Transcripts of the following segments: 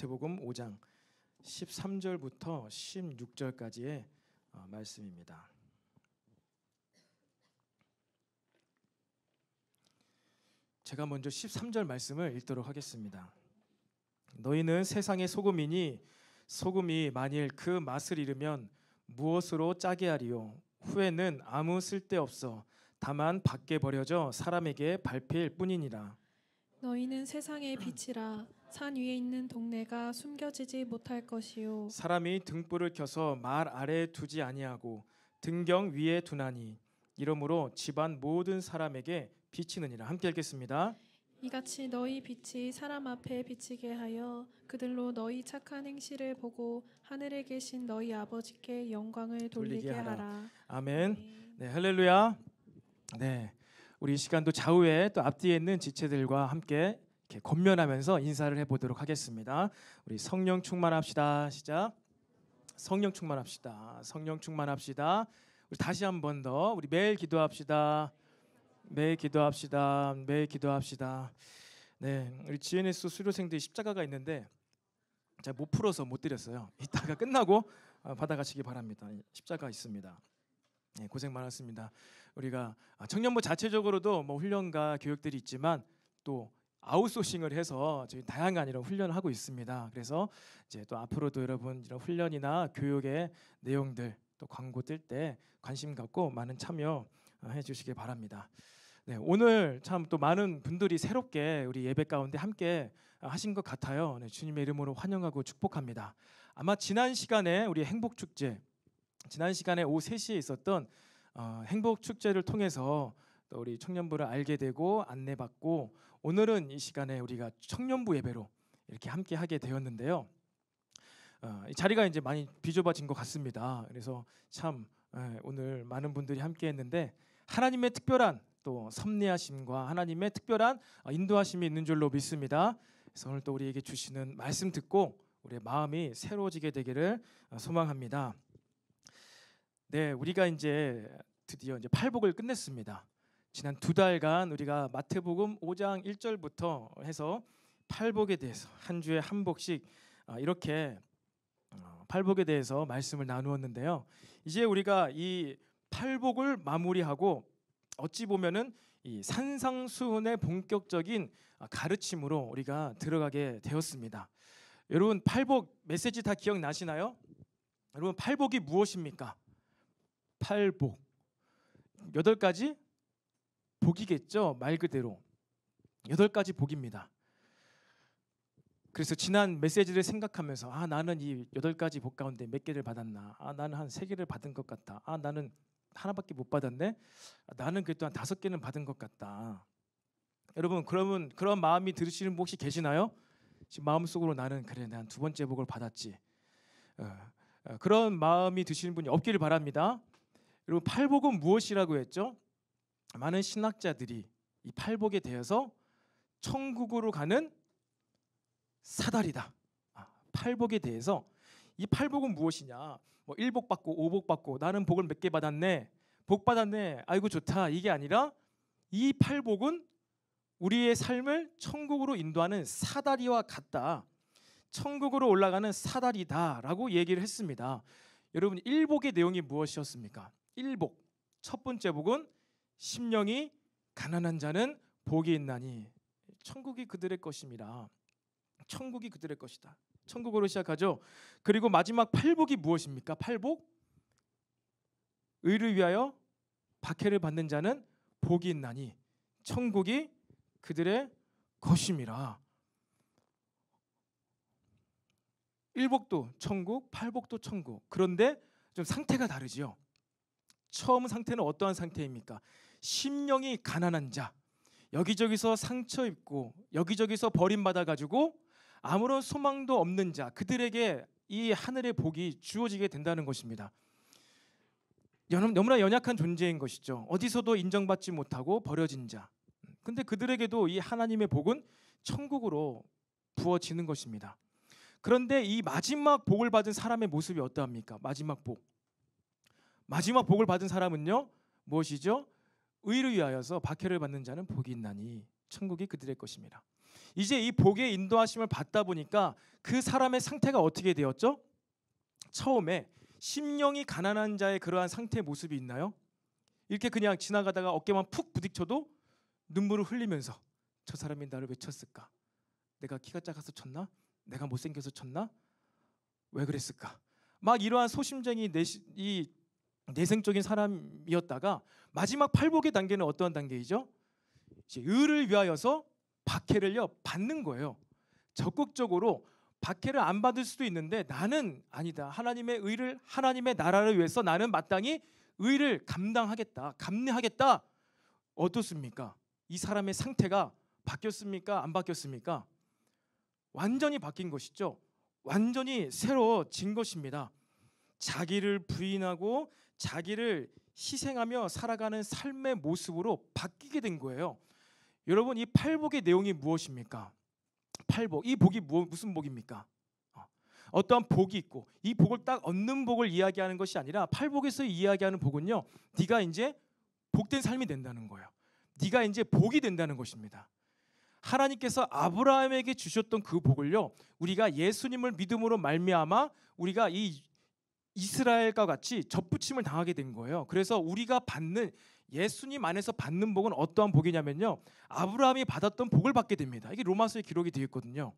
마태복음 5장 13절부터 16절까지의 말씀입니다. 제가 먼저 13절 말씀을 읽도록 하겠습니다. 너희는 세상의 소금이니 소금이 만일 그 맛을 잃으면 무엇으로 짜게 하리요? 후에는 아무 쓸데없어 다만 밖에 버려져 사람에게 밟힐 뿐이니라. 너희는 세상의 빛이라. 산 위에 있는 동네가 숨겨지지 못할 것이요. 사람이 등불을 켜서 말 아래에 두지 아니하고 등경 위에 두나니 이러므로 집안 모든 사람에게 비치느니라. 함께 읽겠습니다. 이같이 너희 빛이 사람 앞에 비치게 하여 그들로 너희 착한 행실을 보고 하늘에 계신 너희 아버지께 영광을 돌리게 하라. 아멘. 네, 할렐루야. 네, 우리 이 시간도 좌우에 또 앞뒤에 있는 지체들과 함께 이렇게 권면하면서 인사를 해보도록 하겠습니다. 우리 성령 충만합시다. 시작. 성령 충만합시다. 성령 충만합시다. 우리 다시 한 번 더 우리 매일 기도합시다. 매일 기도합시다. 매일 기도합시다. 네, 우리 GNS 수료생들 십자가가 있는데 제가 못 풀어서 못 드렸어요. 이따가 끝나고 받아가시기 바랍니다. 십자가 있습니다. 네, 고생 많았습니다. 우리가 청년부 자체적으로도 뭐 훈련과 교육들이 있지만 또 아웃소싱을 해서 저희 다양한 이런 훈련을 하고 있습니다. 그래서 이제 또 앞으로도 여러분 이런 훈련이나 교육의 내용들 또 광고 뜰 때 관심 갖고 많은 참여해 주시기 바랍니다. 네, 오늘 참 또 많은 분들이 새롭게 우리 예배 가운데 함께 하신 것 같아요. 네, 주님의 이름으로 환영하고 축복합니다. 아마 지난 시간에 우리 행복축제, 지난 시간에 오후 3시에 있었던 행복축제를 통해서 또 우리 청년부를 알게 되고 안내받고 오늘은 이 시간에 우리가 청년부 예배로 이렇게 함께 하게 되었는데요. 이 자리가 이제 많이 비좁아진 것 같습니다. 그래서 참 오늘 많은 분들이 함께 했는데 하나님의 특별한 또 섭리하심과 하나님의 특별한 인도하심이 있는 줄로 믿습니다. 그래서 오늘 또 우리에게 주시는 말씀 듣고 우리의 마음이 새로워지게 되기를 소망합니다. 네, 우리가 이제 드디어 이제 팔복을 끝냈습니다. 지난 2달간 우리가 마태복음 5장 1절부터 해서 팔복에 대해서 한 주에 한 복씩 이렇게 팔복에 대해서 말씀을 나누었는데요. 이제 우리가 이 팔복을 마무리하고 어찌 보면은 이 산상수훈의 본격적인 가르침으로 우리가 들어가게 되었습니다. 여러분 팔복 메시지 다 기억나시나요? 여러분 팔복이 무엇입니까? 팔복 8가지 복이겠죠. 말 그대로 8가지 복입니다. 그래서 지난 메시지를 생각하면서 나는 이 8가지 복 가운데 몇 개를 받았나? 나는 한 3개를 받은 것 같다. 나는 하나밖에 못 받았네. 나는 그래도 한 5개는 받은 것 같다. 여러분 그러면 그런 마음이 들으시는 분 혹시 계시나요? 지금 마음속으로 나는 그래 난 2번째 복을 받았지. 그런 마음이 드시는 분이 없기를 바랍니다. 여러분 팔복은 무엇이라고 했죠? 많은 신학자들이 이 팔복에 대해서 천국으로 가는 사다리다. 팔복에 대해서 이 팔복은 무엇이냐? 뭐 1복 받고 5복 받고 나는 복을 몇 개 받았네. 복 받았네. 아이고 좋다. 이게 아니라 이 팔복은 우리의 삶을 천국으로 인도하는 사다리와 같다. 천국으로 올라가는 사다리다라고 얘기를 했습니다. 여러분 1복의 내용이 무엇이었습니까? 1복. 첫 번째 복은 심령이 가난한 자는 복이 있나니 천국이 그들의 것입니다. 천국이 그들의 것이다. 천국으로 시작하죠. 그리고 마지막 팔복이 무엇입니까? 팔복 의를 위하여 박해를 받는 자는 복이 있나니 천국이 그들의 것임이라. 1복도 천국, 팔복도 천국. 그런데 좀 상태가 다르지요. 처음 상태는 어떠한 상태입니까? 심령이 가난한 자, 여기저기서 상처 입고 여기저기서 버림받아 가지고 아무런 소망도 없는 자, 그들에게 이 하늘의 복이 주어지게 된다는 것입니다. 너무나 연약한 존재인 것이죠. 어디서도 인정받지 못하고 버려진 자. 근데 그들에게도 이 하나님의 복은 천국으로 부어지는 것입니다. 그런데 이 마지막 복을 받은 사람의 모습이 어떠합니까? 마지막 복을 받은 사람은요 무엇이죠? 의를 위하여서 박해를 받는 자는 복이 있나니 천국이 그들의 것입니다. 이제 이 복의 인도하심을 받다 보니까 그 사람의 상태가 어떻게 되었죠? 처음에 심령이 가난한 자의 그러한 상태의 모습이 있나요? 이렇게 그냥 지나가다가 어깨만 푹 부딪혀도 눈물을 흘리면서 저 사람이 나를 왜 쳤을까? 내가 키가 작아서 쳤나? 내가 못생겨서 쳤나? 왜 그랬을까? 막 이러한 소심쟁이 이 내생적인 사람이었다가 마지막 팔복의 단계는 어떠한 단계이죠? 이제 의를 위하여서 박해를요 받는 거예요. 적극적으로 박해를 안 받을 수도 있는데 나는 아니다. 하나님의 의를, 하나님의 나라를 위해서 나는 마땅히 의를 감당하겠다, 감내하겠다. 어떻습니까? 이 사람의 상태가 바뀌었습니까? 안 바뀌었습니까? 완전히 바뀐 것이죠. 완전히 새로워진 것입니다. 자기를 부인하고 자기를 희생하며 살아가는 삶의 모습으로 바뀌게 된 거예요. 여러분, 이 팔복의 내용이 무엇입니까? 팔복, 이 복이 무슨 복입니까? 어떠한 복이 있고 이 복을 딱 얻는 복을 이야기하는 것이 아니라 팔복에서 이야기하는 복은요, 네가 이제 복된 삶이 된다는 거예요. 네가 이제 복이 된다는 것입니다. 하나님께서 아브라함에게 주셨던 그 복을요, 우리가 예수님을 믿음으로 말미암아 우리가 이 이스라엘과 같이 접붙임을 당하게 된 거예요. 그래서 우리가 받는, 예수님 안에서 받는 복은 어떠한 복이냐면요, 아브라함이 받았던 복을 받게 됩니다. 이게 로마서에 기록이 되어 있거든요.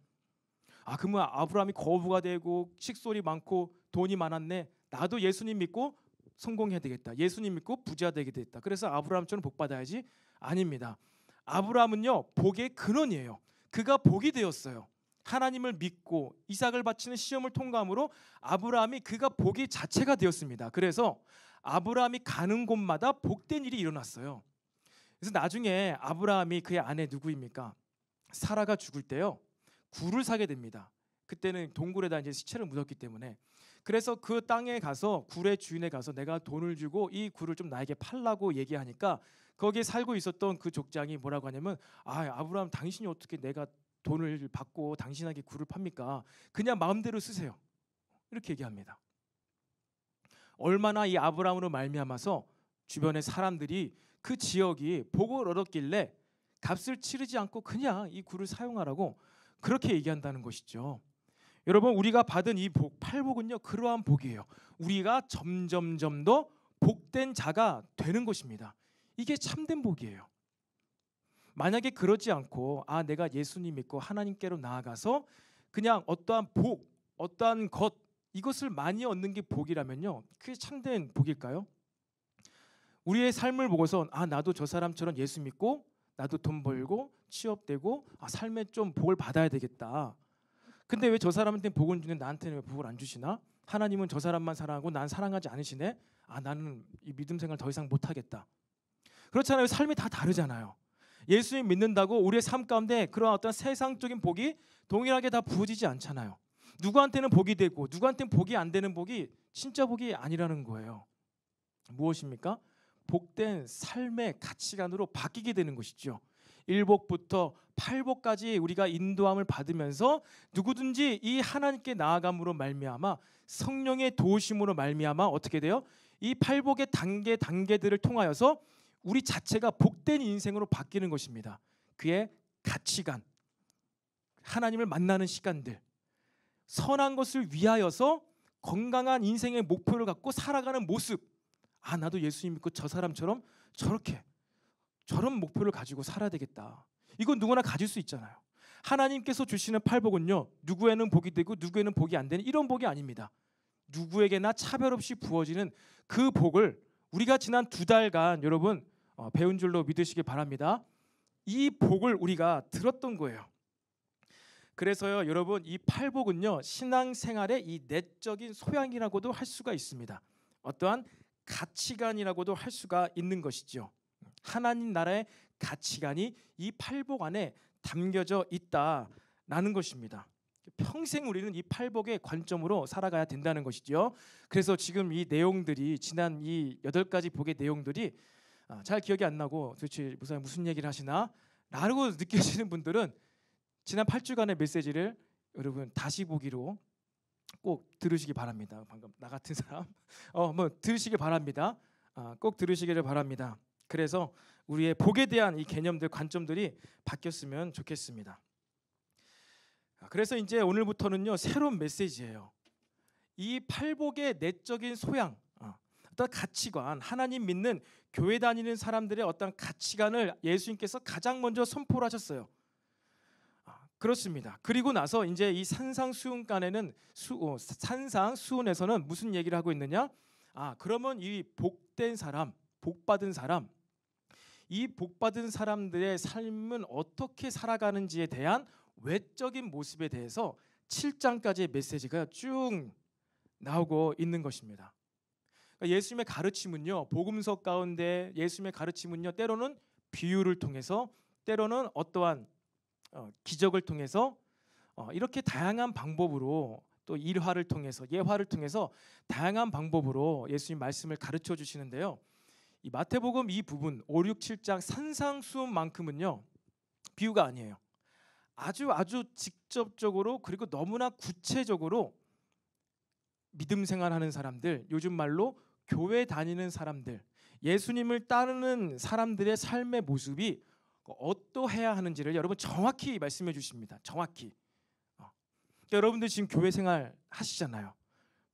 그러면 아브라함이 거부가 되고 식솔이 많고 돈이 많았네, 나도 예수님 믿고 성공해야 되겠다, 예수님 믿고 부자 되게 됐다, 그래서 아브라함처럼 복 받아야지. 아닙니다. 아브라함은요 복의 근원이에요. 그가 복이 되었어요. 하나님을 믿고 이삭을 바치는 시험을 통과함으로 아브라함이 그가 복의 자체가 되었습니다. 그래서 아브라함이 가는 곳마다 복된 일이 일어났어요. 그래서 나중에 아브라함이, 그의 아내 누구입니까? 사라가 죽을 때요, 굴을 사게 됩니다. 그때는 동굴에다 이제 시체를 묻었기 때문에. 그래서 그 땅에 가서, 굴의 주인에 가서 내가 돈을 주고 이 굴을 좀 나에게 팔라고 얘기하니까 거기에 살고 있었던 그 족장이 뭐라고 하냐면, 아브라함, 당신이 어떻게 내가 돈을 받고 당신에게 굴을 팝니까? 그냥 마음대로 쓰세요. 이렇게 얘기합니다. 얼마나 이 아브라함으로 말미암아서 주변의 사람들이 그 지역이 복을 얻었길래 값을 치르지 않고 그냥 이 굴을 사용하라고 그렇게 얘기한다는 것이죠. 여러분, 우리가 받은 이 복, 팔복은요 그러한 복이에요. 우리가 점점점 더 복된 자가 되는 것입니다. 이게 참된 복이에요. 만약에 그러지 않고 내가 예수님 믿고 하나님께로 나아가서 그냥 어떠한 복, 어떠한 것, 이것을 많이 얻는 게 복이라면요, 그게 참된 복일까요? 우리의 삶을 보고서 나도 저 사람처럼 예수 믿고 나도 돈 벌고 취업되고 삶에 좀 복을 받아야 되겠다. 근데 왜 저 사람한테는 복을 주는데 나한테는 왜 복을 안 주시나? 하나님은 저 사람만 사랑하고 난 사랑하지 않으시네? 나는 이 믿음 생활 더 이상 못하겠다. 그렇잖아요. 삶이 다 다르잖아요. 예수님 믿는다고 우리의 삶 가운데 그런 어떤 세상적인 복이 동일하게 다 부어지지 않잖아요. 누구한테는 복이 되고 누구한테는 복이 안 되는 복이 진짜 복이 아니라는 거예요. 무엇입니까? 복된 삶의 가치관으로 바뀌게 되는 것이죠. 1복부터 8복까지 우리가 인도함을 받으면서 누구든지 이 하나님께 나아감으로 말미암아 성령의 도우심으로 말미암아 어떻게 돼요? 이 8복의 단계들을 통하여서 우리 자체가 복된 인생으로 바뀌는 것입니다. 그의 가치관, 하나님을 만나는 시간들, 선한 것을 위하여서 건강한 인생의 목표를 갖고 살아가는 모습. 나도 예수님 믿고 저 사람처럼 저런 목표를 가지고 살아야 되겠다. 이건 누구나 가질 수 있잖아요. 하나님께서 주시는 팔복은요, 누구에는 복이 되고 누구에는 복이 안 되는 이런 복이 아닙니다. 누구에게나 차별 없이 부어지는 그 복을 우리가 지난 2달간 여러분 배운 줄로 믿으시기 바랍니다. 이 복을 우리가 들었던 거예요. 그래서요, 여러분, 이 팔복은요 신앙생활의 이 내적인 소양이라고도 할 수가 있습니다. 어떠한 가치관이라고도 할 수가 있는 것이죠. 하나님 나라의 가치관이 이 팔복 안에 담겨져 있다라는 것입니다. 평생 우리는 이 팔복의 관점으로 살아가야 된다는 것이죠. 그래서 지금 이 내용들이, 지난 이 8가지 복의 내용들이 잘 기억이 안 나고 도대체 무슨 얘기를 하시나 라고 느껴지는 분들은 지난 8주간의 메시지를 여러분 다시 보기로 꼭 들으시기 바랍니다. 방금 나 같은 사람 들으시기 바랍니다. 꼭 들으시기를 바랍니다. 그래서 우리의 복에 대한 이 개념들, 관점들이 바뀌었으면 좋겠습니다. 그래서 이제 오늘부터는요 새로운 메시지예요. 이 팔복의 내적인 소양, 어떤 가치관, 하나님 믿는 교회 다니는 사람들의 어떤 가치관을 예수님께서 가장 먼저 선포를 하셨어요. 그렇습니다. 그리고 나서 이제 이 산상수훈간에는 산상수훈에서는 무슨 얘기를 하고 있느냐? 그러면 이 복된 사람, 복받은 사람, 이 복받은 사람들의 삶은 어떻게 살아가는지에 대한 외적인 모습에 대해서 7장까지의 메시지가 쭉 나오고 있는 것입니다. 그러니까 예수님의 가르침은요, 복음서 가운데 예수님의 가르침은요, 때로는 비유를 통해서, 때로는 어떠한 기적을 통해서 이렇게 다양한 방법으로, 또 일화를 통해서, 예화를 통해서 다양한 방법으로 예수님 말씀을 가르쳐 주시는데요. 이 마태복음 이 부분 5, 6, 7장 산상수훈만큼은요 비유가 아니에요. 아주 직접적으로, 그리고 너무나 구체적으로 믿음 생활하는 사람들, 요즘 말로 교회 다니는 사람들, 예수님을 따르는 사람들의 삶의 모습이 어떠해야 하는지를 여러분 정확히 말씀해 주십니다. 정확히. 여러분들 지금 교회 생활 하시잖아요.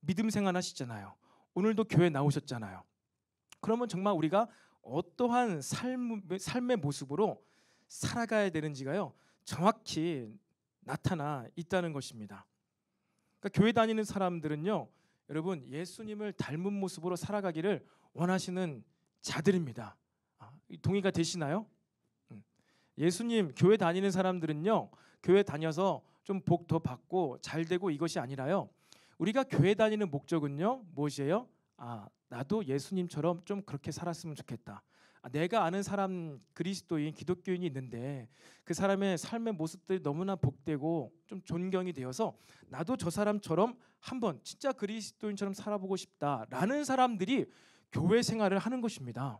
믿음 생활 하시잖아요. 오늘도 교회 나오셨잖아요. 그러면 정말 우리가 어떠한 삶의 모습으로 살아가야 되는지가요 정확히 나타나 있다는 것입니다. 그러니까 교회 다니는 사람들은요, 여러분 예수님을 닮은 모습으로 살아가기를 원하시는 자들입니다. 동의가 되시나요? 예수님 교회 다니는 사람들은요, 교회 다녀서 좀 복 더 받고 잘 되고 이것이 아니라요, 우리가 교회 다니는 목적은요 무엇이에요? 나도 예수님처럼 좀 그렇게 살았으면 좋겠다. 내가 아는 사람, 그리스도인, 기독교인이 있는데 그 사람의 삶의 모습들이 너무나 복되고 좀 존경이 되어서 나도 저 사람처럼 한번 진짜 그리스도인처럼 살아보고 싶다라는 사람들이 교회 생활을 하는 것입니다.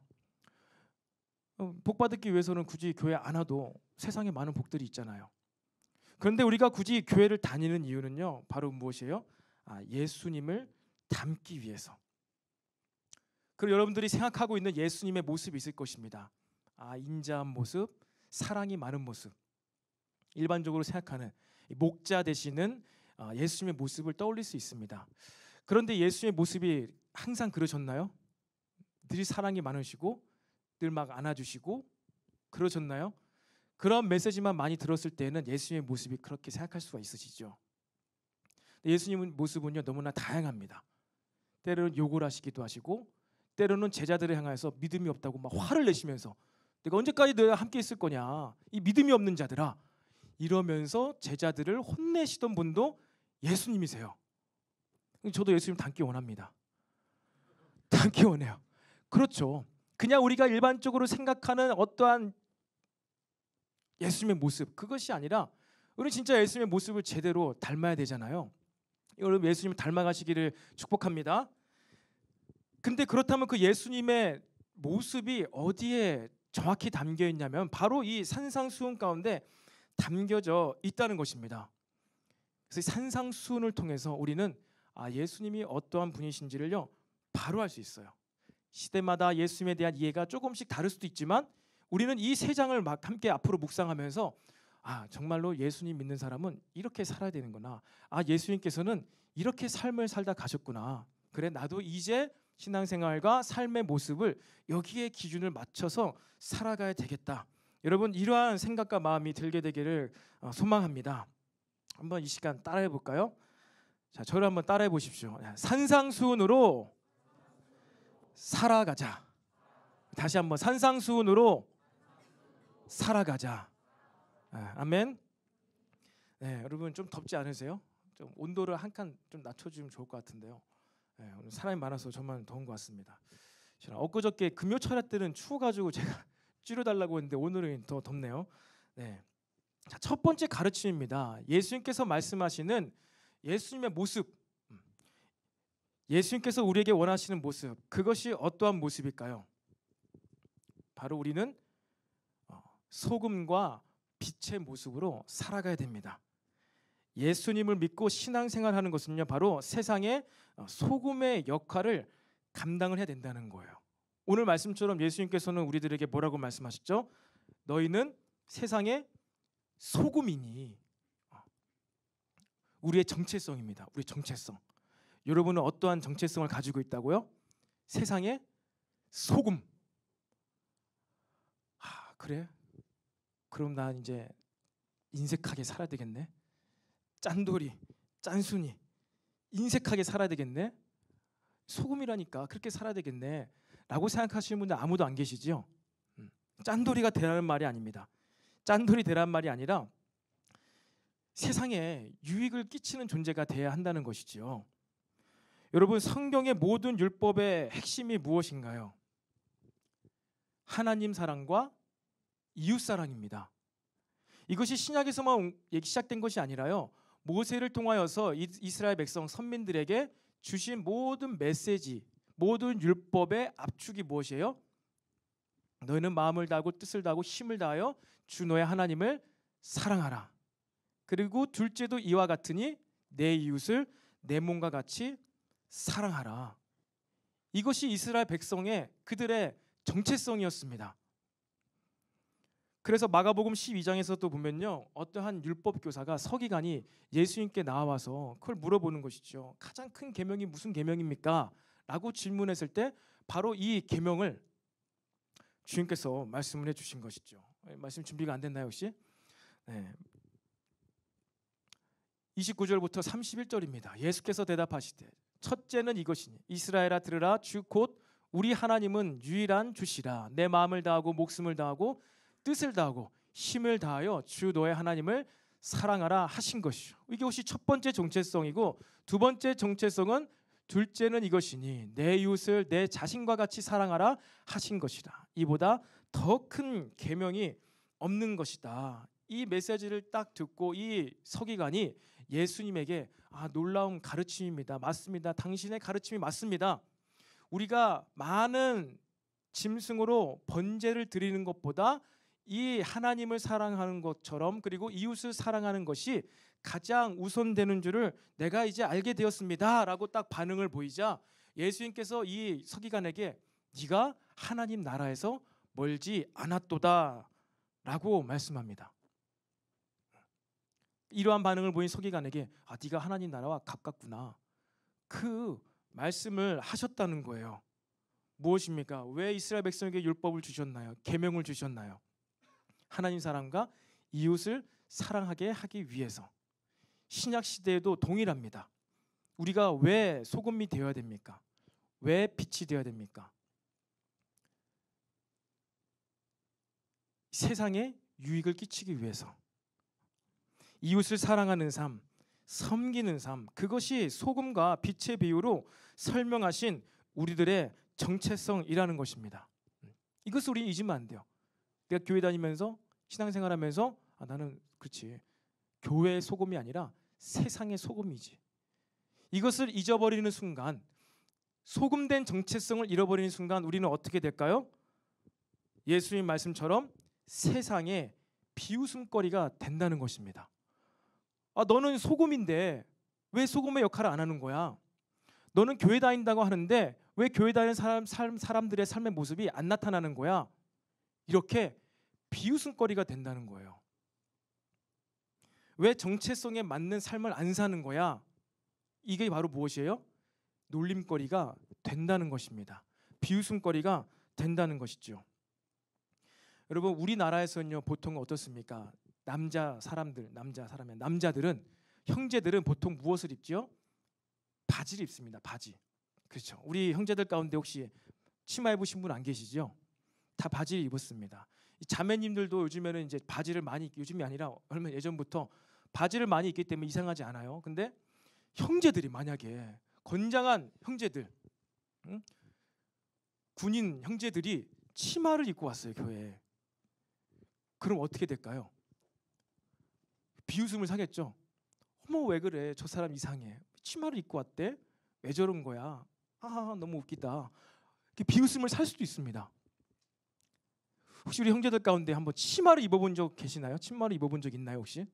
복 받기 위해서는 굳이 교회 안 와도 세상에 많은 복들이 있잖아요. 그런데 우리가 굳이 교회를 다니는 이유는요, 바로 무엇이에요? 예수님을 닮기 위해서. 그리고 여러분들이 생각하고 있는 예수님의 모습이 있을 것입니다. 인자한 모습, 사랑이 많은 모습, 일반적으로 생각하는 목자 되시는 예수님의 모습을 떠올릴 수 있습니다. 그런데 예수님의 모습이 항상 그러셨나요? 늘 사랑이 많으시고 늘 막 안아주시고 그러셨나요? 그런 메시지만 많이 들었을 때는 예수님의 모습이 그렇게 생각할 수가 있으시죠. 예수님의 모습은요 너무나 다양합니다. 때로는 욕을 하시기도 하시고, 때로는 제자들을 향해서 믿음이 없다고 막 화를 내시면서 내가 언제까지 너희와 함께 있을 거냐, 이 믿음이 없는 자들아, 이러면서 제자들을 혼내시던 분도 예수님이세요. 저도 예수님 닮기 원합니다. 닮기 원해요. 그렇죠. 그냥 우리가 일반적으로 생각하는 어떠한 예수님의 모습, 그것이 아니라 우리 진짜 예수님의 모습을 제대로 닮아야 되잖아요. 여러분 예수님을 닮아가시기를 축복합니다. 근데 그렇다면 그 예수님의 모습이 어디에 정확히 담겨 있냐면 바로 이 산상수훈 가운데 담겨져 있다는 것입니다. 그래서 산상수훈을 통해서 우리는 예수님이 어떠한 분이신지를요 바로 알 수 있어요. 시대마다 예수님에 대한 이해가 조금씩 다를 수도 있지만 우리는 이 세 장을 막 함께 앞으로 묵상하면서 정말로 예수님 믿는 사람은 이렇게 살아야 되는구나. 예수님께서는 이렇게 삶을 살다 가셨구나. 그래, 나도 이제 신앙생활과 삶의 모습을 여기에 기준을 맞춰서 살아가야 되겠다. 여러분 이러한 생각과 마음이 들게 되기를 소망합니다. 한번 이 시간 따라해 볼까요? 자, 저를 한번 따라해 보십시오. 산상수훈으로 살아가자. 다시 한번 산상수훈으로 살아가자. 아멘. 네, 여러분 좀 덥지 않으세요? 좀 온도를 한 칸 좀 낮춰주면 좋을 것 같은데요. 오늘 사람이 많아서 정말 더운 것 같습니다. 엊그저께 금요철야 때는 추워가지고 제가 줄여달라고 했는데 오늘은 더 덥네요. 네. 자, 첫 번째 가르침입니다. 예수님께서 말씀하시는 예수님의 모습, 예수님께서 우리에게 원하시는 모습, 그것이 어떠한 모습일까요? 바로 우리는 소금과 빛의 모습으로 살아가야 됩니다. 예수님을 믿고 신앙생활하는 것은요 바로 세상의 소금의 역할을 감당을 해야 된다는 거예요. 오늘 말씀처럼 예수님께서는 우리들에게 뭐라고 말씀하셨죠? 너희는 세상의 소금이니. 우리의 정체성입니다. 우리의 정체성. 여러분은 어떠한 정체성을 가지고 있다고요? 세상의 소금. 그래? 그럼 난 이제 인색하게 살아야 되겠네. 짠돌이, 짠순이, 인색하게 살아야 되겠네. 소금이라니까 그렇게 살아야 되겠네 라고 생각하시는 분들 아무도 안 계시죠? 짠돌이가 되라는 말이 아닙니다. 짠돌이 되라는 말이 아니라 세상에 유익을 끼치는 존재가 돼야 한다는 것이지요. 여러분, 성경의 모든 율법의 핵심이 무엇인가요? 하나님 사랑과 이웃 사랑입니다. 이것이 신약에서만 시작된 것이 아니라요, 모세를 통하여서 이스라엘 백성 선민들에게 주신 모든 메시지, 모든 율법의 압축이 무엇이에요? 너희는 마음을 다하고 뜻을 다하고 힘을 다하여 주 너의 하나님을 사랑하라. 그리고 둘째도 이와 같으니 내 이웃을 내 몸과 같이 사랑하라. 이것이 이스라엘 백성의 그들의 정체성이었습니다. 그래서 마가복음 12장에서도 보면요, 어떠한 율법 교사가 서기관이 예수님께 나와서 그걸 물어보는 것이죠. 가장 큰 계명이 무슨 계명입니까? 라고 질문했을 때 바로 이 계명을 주님께서 말씀을 해주신 것이죠. 말씀 준비가 안 됐나요 혹시? 네. 29절부터 31절입니다. 예수께서 대답하시되 첫째는 이것이니 이스라엘아 들으라, 주 곧 우리 하나님은 유일한 주시라. 내 마음을 다하고 목숨을 다하고 뜻을 다하고 힘을 다하여 주 너의 하나님을 사랑하라 하신 것이죠. 이것이 첫 번째 정체성이고, 두 번째 정체성은 둘째는 이것이니 내 이웃을 내 자신과 같이 사랑하라 하신 것이라. 이보다 더 큰 계명이 없는 것이다. 이 메시지를 딱 듣고 이 서기관이 예수님에게 놀라운 가르침입니다. 맞습니다. 당신의 가르침이 맞습니다. 우리가 많은 짐승으로 번제를 드리는 것보다 이 하나님을 사랑하는 것처럼, 그리고 이웃을 사랑하는 것이 가장 우선되는 줄을 내가 이제 알게 되었습니다 라고 딱 반응을 보이자 예수님께서 이 서기관에게 네가 하나님 나라에서 멀지 않았도다 라고 말씀합니다. 이러한 반응을 보인 서기관에게 네가 하나님 나라와 가깝구나, 그 말씀을 하셨다는 거예요. 무엇입니까? 왜 이스라엘 백성에게 율법을 주셨나요? 계명을 주셨나요? 하나님 사랑과 이웃을 사랑하게 하기 위해서. 신약 시대에도 동일합니다. 우리가 왜 소금이 되어야 됩니까? 왜 빛이 되어야 됩니까? 세상에 유익을 끼치기 위해서. 이웃을 사랑하는 삶, 섬기는 삶, 그것이 소금과 빛의 비유로 설명하신 우리들의 정체성이라는 것입니다. 이것을 우리 잊으면 안 돼요. 내가 교회 다니면서 신앙생활하면서 나는 그렇지, 교회의 소금이 아니라 세상의 소금이지. 이것을 잊어버리는 순간, 소금된 정체성을 잃어버리는 순간 우리는 어떻게 될까요? 예수님 말씀처럼 세상의 비웃음거리가 된다는 것입니다. 너는 소금인데 왜 소금의 역할을 안 하는 거야? 너는 교회 다닌다고 하는데 왜 교회 다니는 사람들의 삶의 모습이 안 나타나는 거야? 이렇게 비웃음거리가 된다는 거예요. 왜 정체성에 맞는 삶을 안 사는 거야? 이게 바로 무엇이에요? 놀림거리가 된다는 것입니다. 비웃음거리가 된다는 것이죠. 여러분, 우리나라에서는요 보통 어떻습니까? 남자들은, 형제들은 보통 무엇을 입죠? 바지를 입습니다. 바지. 그렇죠. 우리 형제들 가운데 혹시 치마 입으신 분 안 계시죠? 다 바지를 입었습니다. 이 자매님들도 요즘에는 이제 바지를 많이, 요즘이 아니라 얼마 예전부터 바지를 많이 입기 때문에 이상하지 않아요. 근데 형제들이 만약에 건장한 형제들, 군인 형제들이 치마를 입고 왔어요 교회에. 그럼 어떻게 될까요? 비웃음을 사겠죠. 어머 왜 그래, 저 사람 이상해, 치마를 입고 왔대, 왜 저런 거야, 너무 웃기다, 이렇게 비웃음을 살 수도 있습니다. 혹시 우리 형제들 가운데 한번 치마를 입어본 적 계시나요? 치마를 입어본 적 있나요 혹시?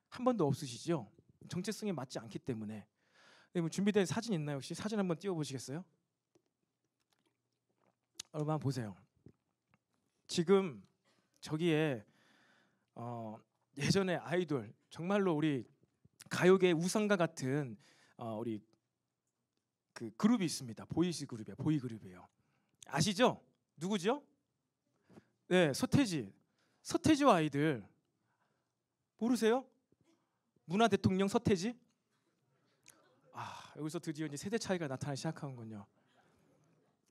한 번도 없으시죠? 정체성에 맞지 않기 때문에. 네, 뭐 준비된 사진 있나요 혹시? 사진 한번 띄워보시겠어요? 여러분 한번 보세요. 지금 저기에 예전에 아이돌, 정말로 우리 가요계 우상과 같은 우리 그 그룹이 있습니다. 보이스 그룹이에요. 보이 그룹이에요. 아시죠? 누구죠? 네, 서태지와 아이들 모르세요? 문화 대통령 서태지? 여기서 드디어 이제 세대 차이가 나타나기 시작하는군요.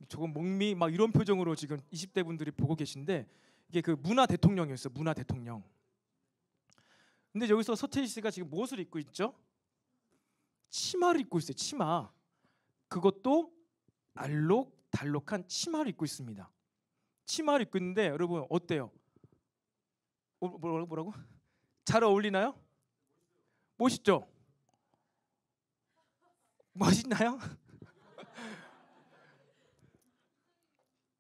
조금 목미 막 이런 표정으로 지금 20대 분들이 보고 계신데 이게 그 문화 대통령이었어요. 문화 대통령. 근데 여기서 서태지 씨가 지금 무엇을 입고 있죠? 치마를 입고 있어요. 치마. 그것도 알록달록한 치마를 입고 있습니다. 치마를 입고 있는데 여러분 어때요? 뭐라고? 잘 어울리나요? 멋있죠? 멋있나요?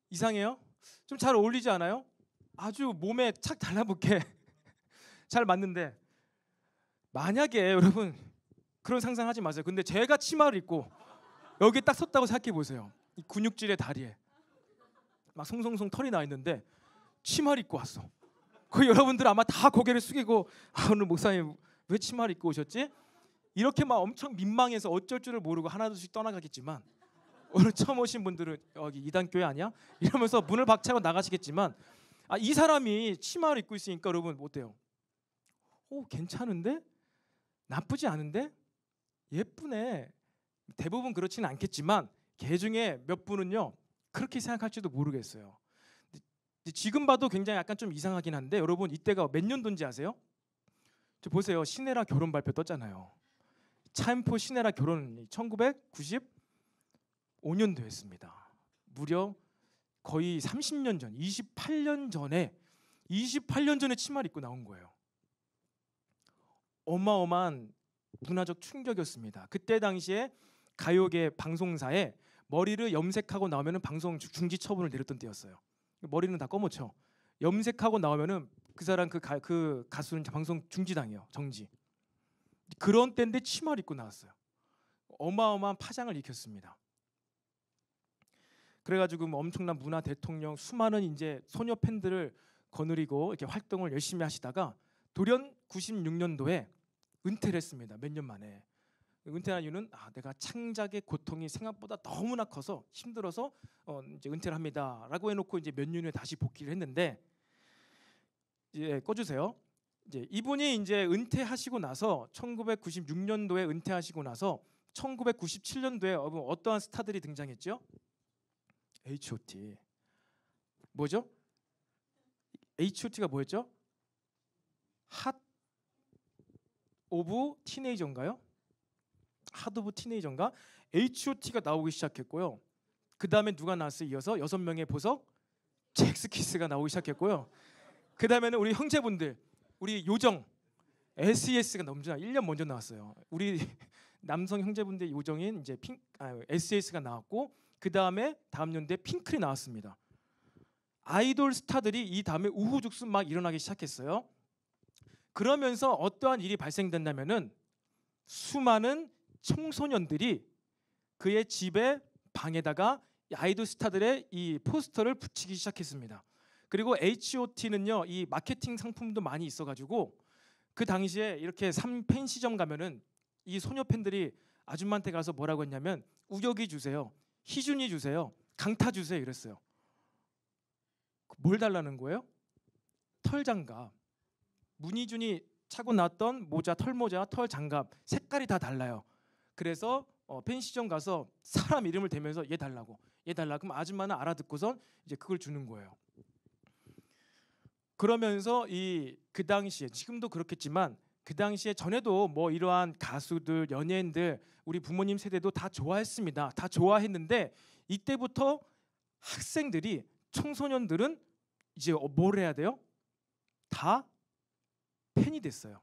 이상해요? 좀 잘 어울리지 않아요? 아주 몸에 착 달라붙게 잘 맞는데 만약에 여러분 그런 상상하지 마세요. 근데 제가 치마를 입고 여기 딱 섰다고 생각해 보세요. 이 근육질의 다리에 막 송송송 털이 나 있는데 치마를 입고 왔어. 그 여러분들 아마 다 고개를 숙이고 오늘 목사님 왜 치마를 입고 오셨지? 이렇게 막 엄청 민망해서 어쩔 줄을 모르고 하나둘씩 떠나가겠지만 오늘 처음 오신 분들은 여기 이단교회 아니야? 이러면서 문을 박차고 나가시겠지만 이 사람이 치마를 입고 있으니까 여러분 어때요? 괜찮은데? 나쁘지 않은데? 예쁘네. 대부분 그렇지는 않겠지만 개 중에 몇 분은요 그렇게 생각할지도 모르겠어요. 지금 봐도 굉장히 약간 좀 이상하긴 한데 여러분 이때가 몇 년도인지 아세요? 저 보세요. 신혜라 결혼 발표 떴잖아요. 차인포 신혜라 결혼 1995년도였습니다. 무려 거의 30년 전, 28년 전에 치마를 입고 나온 거예요. 어마어마한 문화적 충격이었습니다. 그때 당시에 가요계 방송사에 머리를 염색하고 나오면은 방송 중지 처분을 내렸던 때였어요. 머리는 다 검었죠. 염색하고 나오면은 그 사람 그 가수는 방송 중지당해요. 정지. 그런 때인데 치마를 입고 나왔어요. 어마어마한 파장을 일으켰습니다. 그래가지고 엄청난 문화 대통령 수많은 이제 소녀 팬들을 거느리고 이렇게 활동을 열심히 하시다가 돌연 96년도에 은퇴를 했습니다. 몇 년 만에. 은퇴한 이유는 내가 창작의 고통이 생각보다 너무나 커서 힘들어서 이제 은퇴를 합니다라고 해놓고 이제 몇 년 후에 다시 복귀를 했는데 이제 꺼주세요. 이제 이분이 이제 은퇴하시고 나서 1996년도에 은퇴하시고 나서 1997년도에 어떠한 스타들이 등장했죠? H.O.T. 뭐죠? H.O.T가 뭐였죠? 핫 오브 티네이저인가요? 핫 오브 티네이저인가? H.O.T가 나오기 시작했고요. 그 다음에 누가 나왔어요? 이어서 6명의 보석 잭스키스가 나오기 시작했고요. 그 다음에는 우리 형제분들 우리 요정 SES가 넘자 1년 먼저 나왔어요. 우리 남성 형제분들 요정인 이제 SES가 나왔고 그 다음에 다음 연도에 핑클이 나왔습니다. 아이돌 스타들이 이 다음에 우후죽순 막 일어나기 시작했어요. 그러면서 어떠한 일이 발생된다면은 수많은 청소년들이 그의 집에 방에다가 아이돌 스타들의 이 포스터를 붙이기 시작했습니다. 그리고 H.O.T는요 이 마케팅 상품도 많이 있어가지고 그 당시에 이렇게 팬시점 가면은 이 소녀 팬들이 아줌마한테 가서 뭐라고 했냐면 우겨기 주세요, 희준이 주세요, 강타 주세요 이랬어요. 뭘 달라는 거예요? 털장갑. 문희준이 차고 나왔던 모자, 털모자, 털장갑 색깔이 다 달라요. 그래서 팬시점 가서 사람 이름을 대면서 얘 달라고, 얘 달라. 그럼 아줌마는 알아듣고선 이제 그걸 주는 거예요. 그러면서 그 당시에 지금도 그렇겠지만 그 당시에 전에도 뭐 이러한 가수들, 연예인들 우리 부모님 세대도 다 좋아했습니다. 다 좋아했는데 이때부터 학생들이 청소년들은 이제 뭘 해야 돼요? 다 팬이 됐어요.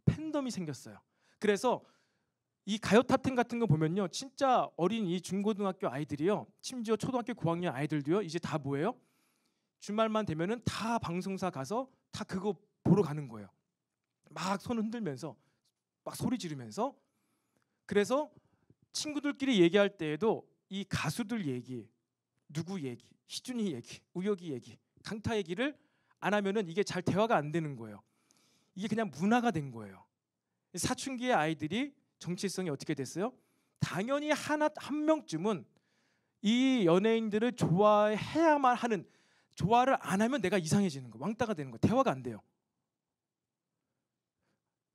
팬덤이 생겼어요. 그래서 이 가요 탑10 같은 거 보면요, 진짜 어린 이 중고등학교 아이들이요, 심지어 초등학교 고학년 아이들도요, 이제 다 뭐예요? 주말만 되면은 다 방송사 가서 다 그거 보러 가는 거예요. 막 손 흔들면서 막 소리 지르면서. 그래서 친구들끼리 얘기할 때에도 이 가수들 얘기, 누구 얘기, 희준이 얘기, 우혁이 얘기, 강타 얘기를 안 하면은 이게 잘 대화가 안 되는 거예요. 이게 그냥 문화가 된 거예요. 사춘기의 아이들이 정체성이 어떻게 됐어요? 당연히 한 명쯤은 이 연예인들을 좋아해야만 하는, 좋아를 안 하면 내가 이상해지는 거, 왕따가 되는 거, 대화가 안 돼요.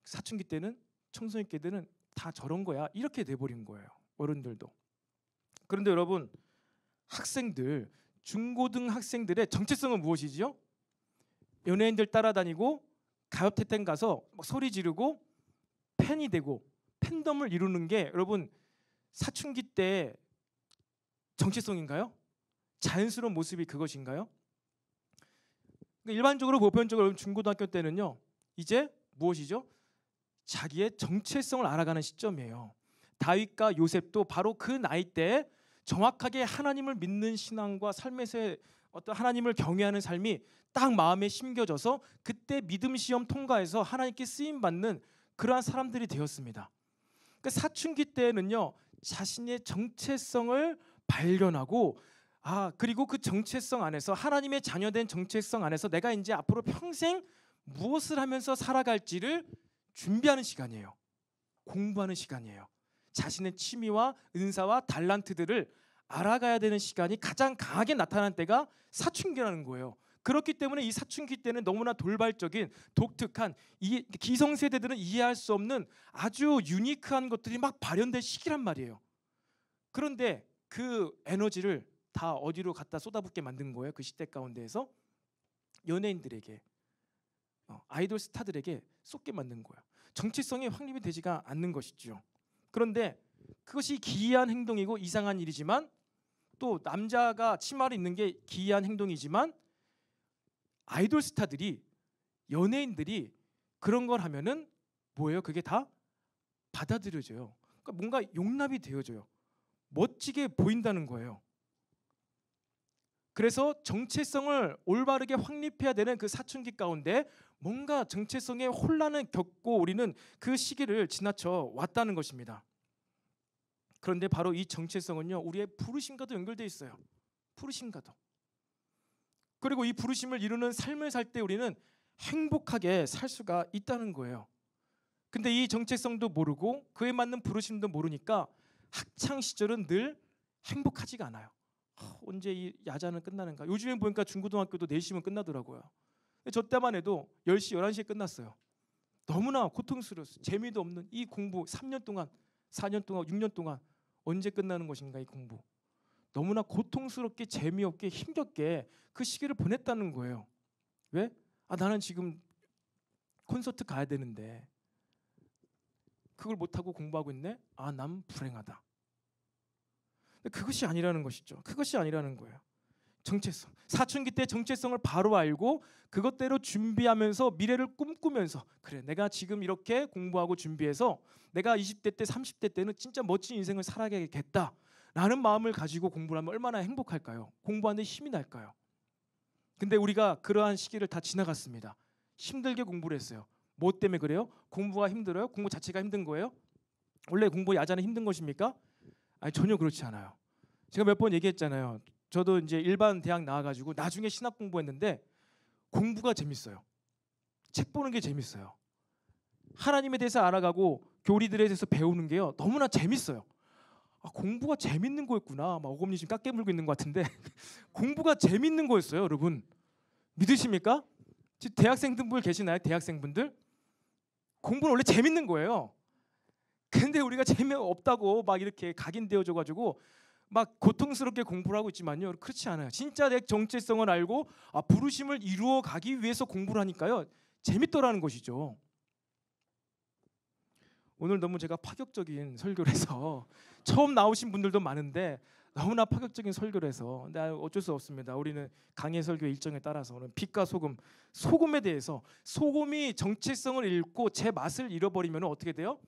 사춘기 때는, 청소년 때는 다 저런 거야, 이렇게 돼버린 거예요, 어른들도. 그런데 여러분, 학생들, 중고등학생들의 정체성은 무엇이지요? 연예인들 따라다니고 가요태땡 가서 막 소리 지르고 팬이 되고 팬덤을 이루는 게 여러분 사춘기 때 정체성인가요? 자연스러운 모습이 그것인가요? 일반적으로 보편적으로 중고등학교 때는요, 이제 무엇이죠? 자기의 정체성을 알아가는 시점이에요. 다윗과 요셉도 바로 그 나이 때에 정확하게 하나님을 믿는 신앙과 삶에서의 어떤 하나님을 경외하는 삶이 딱 마음에 심겨져서 그때 믿음 시험 통과해서 하나님께 쓰임 받는 그러한 사람들이 되었습니다. 그러니까 사춘기 때는요, 자신의 정체성을 발견하고, 그리고 그 정체성 안에서, 하나님의 자녀된 정체성 안에서 내가 이제 앞으로 평생 무엇을 하면서 살아갈지를 준비하는 시간이에요. 공부하는 시간이에요. 자신의 취미와 은사와 달란트들을 알아가야 되는 시간이 가장 강하게 나타난 때가 사춘기라는 거예요. 그렇기 때문에 이 사춘기 때는 너무나 돌발적인, 독특한, 이 기성세대들은 이해할 수 없는 아주 유니크한 것들이 막 발현될 시기란 말이에요. 그런데 그 에너지를 다 어디로 갖다 쏟아붓게 만든 거예요? 그 시대 가운데에서 연예인들에게, 아이돌 스타들에게 쏟게 만든 거예요. 정체성이 확립이 되지가 않는 것이죠. 그런데 그것이 기이한 행동이고 이상한 일이지만, 또 남자가 치마를 입는 게 기이한 행동이지만, 아이돌 스타들이, 연예인들이 그런 걸 하면은 뭐예요? 그게 다 받아들여져요. 그러니까 뭔가 용납이 되어져요. 멋지게 보인다는 거예요. 그래서 정체성을 올바르게 확립해야 되는 그 사춘기 가운데 뭔가 정체성의 혼란을 겪고 우리는 그 시기를 지나쳐 왔다는 것입니다. 그런데 바로 이 정체성은요, 우리의 부르심과도 연결되어 있어요. 부르심과도. 그리고 이 부르심을 이루는 삶을 살 때 우리는 행복하게 살 수가 있다는 거예요. 근데 이 정체성도 모르고 그에 맞는 부르심도 모르니까 학창 시절은 늘 행복하지가 않아요. 언제 이 야자는 끝나는가? 요즘에 보니까 중고등학교도 4시면 끝나더라고요. 저 때만 해도 10시, 11시에 끝났어요. 너무나 고통스러웠어요. 재미도 없는 이 공부 3년 동안, 4년 동안, 6년 동안 언제 끝나는 것인가, 이 공부. 너무나 고통스럽게, 재미없게, 힘겹게 그 시기를 보냈다는 거예요. 왜? 나는 지금 콘서트 가야 되는데 그걸 못하고 공부하고 있네? 난 불행하다. 그것이 아니라는 것이죠. 그것이 아니라는 거예요. 정체성. 사춘기 때 정체성을 바로 알고 그것대로 준비하면서 미래를 꿈꾸면서, 그래, 내가 지금 이렇게 공부하고 준비해서 내가 20대 때, 30대 때는 진짜 멋진 인생을 살아가겠다 라는 마음을 가지고 공부를 하면 얼마나 행복할까요? 공부하는데 힘이 날까요? 근데 우리가 그러한 시기를 다 지나갔습니다. 힘들게 공부를 했어요. 뭐 때문에 그래요? 공부가 힘들어요? 공부 자체가 힘든 거예요? 원래 공부 야자는 힘든 것입니까? 전혀 그렇지 않아요. 제가 몇 번 얘기했잖아요. 저도 이제 일반 대학 나와가지고 나중에 신학 공부했는데 공부가 재밌어요. 책 보는 게 재밌어요. 하나님에 대해서 알아가고 교리들에 대해서 배우는 게요, 너무나 재밌어요. 공부가 재밌는 거였구나. 막 어금니 지금 깎게 물고 있는 것 같은데 공부가 재밌는 거였어요, 여러분. 믿으십니까? 지금 대학생분들 계시나요? 대학생분들? 공부는 원래 재밌는 거예요. 근데 우리가 재미없다고 막 이렇게 각인되어져 가지고 막 고통스럽게 공부를 하고 있지만요, 그렇지 않아요. 진짜 내 정체성을 알고 부르심을 이루어 가기 위해서 공부를 하니까요, 재밌더라는 것이죠. 오늘 너무 제가 파격적인 설교를 해서 처음 나오신 분들도 많은데 너무나 파격적인 설교를 해서, 근데 어쩔 수 없습니다. 우리는 강의 설교 일정에 따라서는 빛과 소금, 소금에 대해서, 소금이 정체성을 잃고 제 맛을 잃어버리면 어떻게 돼요?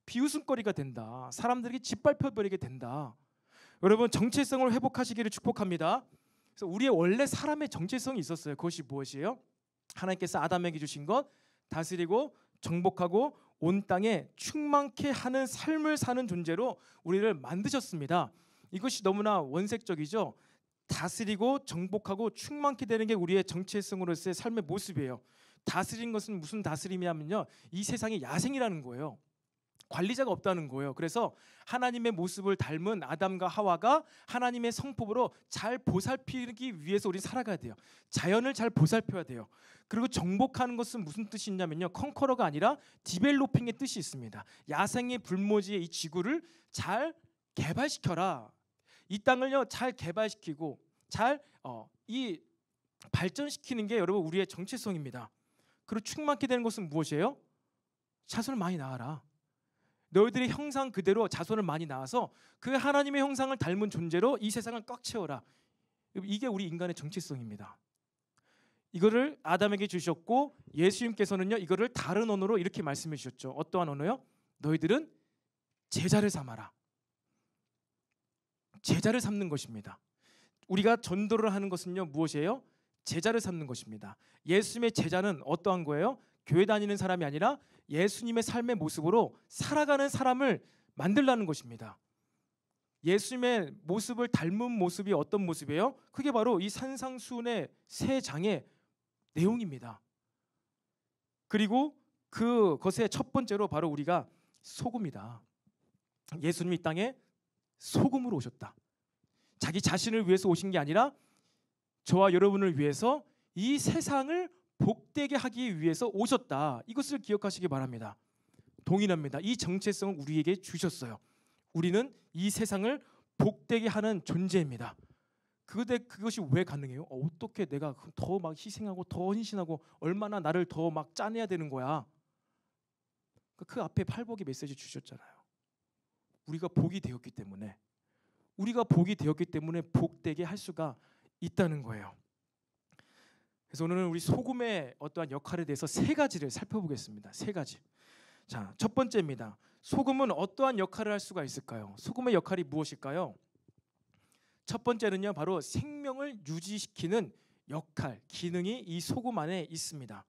비웃음거리가 된다. 사람들이 짓밟혀버리게 된다. 여러분, 정체성을 회복하시기를 축복합니다. 그래서 우리의 원래 사람의 정체성이 있었어요. 그것이 무엇이에요? 하나님께서 아담에게 주신 것, 다스리고 정복하고 온 땅에 충만케 하는 삶을 사는 존재로 우리를 만드셨습니다. 이것이 너무나 원색적이죠. 다스리고 정복하고 충만케 되는 게 우리의 정체성으로서의 삶의 모습이에요. 다스린 것은 무슨 다스림이냐면요, 이 세상이 야생이라는 거예요. 관리자가 없다는 거예요. 그래서 하나님의 모습을 닮은 아담과 하와가 하나님의 성품으로 잘 보살피기 위해서 우리 살아가야 돼요. 자연을 잘 보살펴야 돼요. 그리고 정복하는 것은 무슨 뜻이 있냐면요, 컨커러가 아니라 디벨로핑의 뜻이 있습니다. 야생의 불모지의 이 지구를 잘 개발시켜라. 이 땅을요 잘 개발시키고 잘 이 발전시키는 게 여러분 우리의 정체성입니다. 그리고 충만케 되는 것은 무엇이에요? 자손을 많이 낳아라. 너희들의 형상 그대로 자손을 많이 낳아서 그 하나님의 형상을 닮은 존재로 이 세상을 꽉 채워라. 이게 우리 인간의 정체성입니다. 이거를 아담에게 주셨고 예수님께서는요 이거를 다른 언어로 이렇게 말씀해 주셨죠. 어떠한 언어요? 너희들은 제자를 삼아라. 제자를 삼는 것입니다. 우리가 전도를 하는 것은요 무엇이에요? 제자를 삼는 것입니다. 예수님의 제자는 어떠한 거예요? 교회 다니는 사람이 아니라 예수님의 삶의 모습으로 살아가는 사람을 만들라는 것입니다. 예수님의 모습을 닮은 모습이 어떤 모습이에요? 그게 바로 이 산상수훈의 세 장의 내용입니다. 그리고 그것의 첫 번째로 바로 우리가 소금이다. 예수님이 이 땅에 소금으로 오셨다. 자기 자신을 위해서 오신 게 아니라 저와 여러분을 위해서 이 세상을 복되게 하기 위해서 오셨다. 이것을 기억하시기 바랍니다. 동일합니다. 이 정체성을 우리에게 주셨어요. 우리는 이 세상을 복되게 하는 존재입니다. 그것이 왜 가능해요? 어떻게 내가 더 막 희생하고 더 헌신하고 얼마나 나를 더 막 짜내야 되는 거야? 그 앞에 팔복의 메시지 주셨잖아요. 우리가 복이 되었기 때문에 복되게 할 수가 있다는 거예요. 그래서 오늘은 우리 소금의 어떠한 역할에 대해서 세 가지를 살펴보겠습니다. 세 가지. 자, 첫 번째입니다. 소금은 어떠한 역할을 할 수가 있을까요? 소금의 역할이 무엇일까요? 첫 번째는요, 바로 생명을 유지시키는 역할, 기능이 이 소금 안에 있습니다.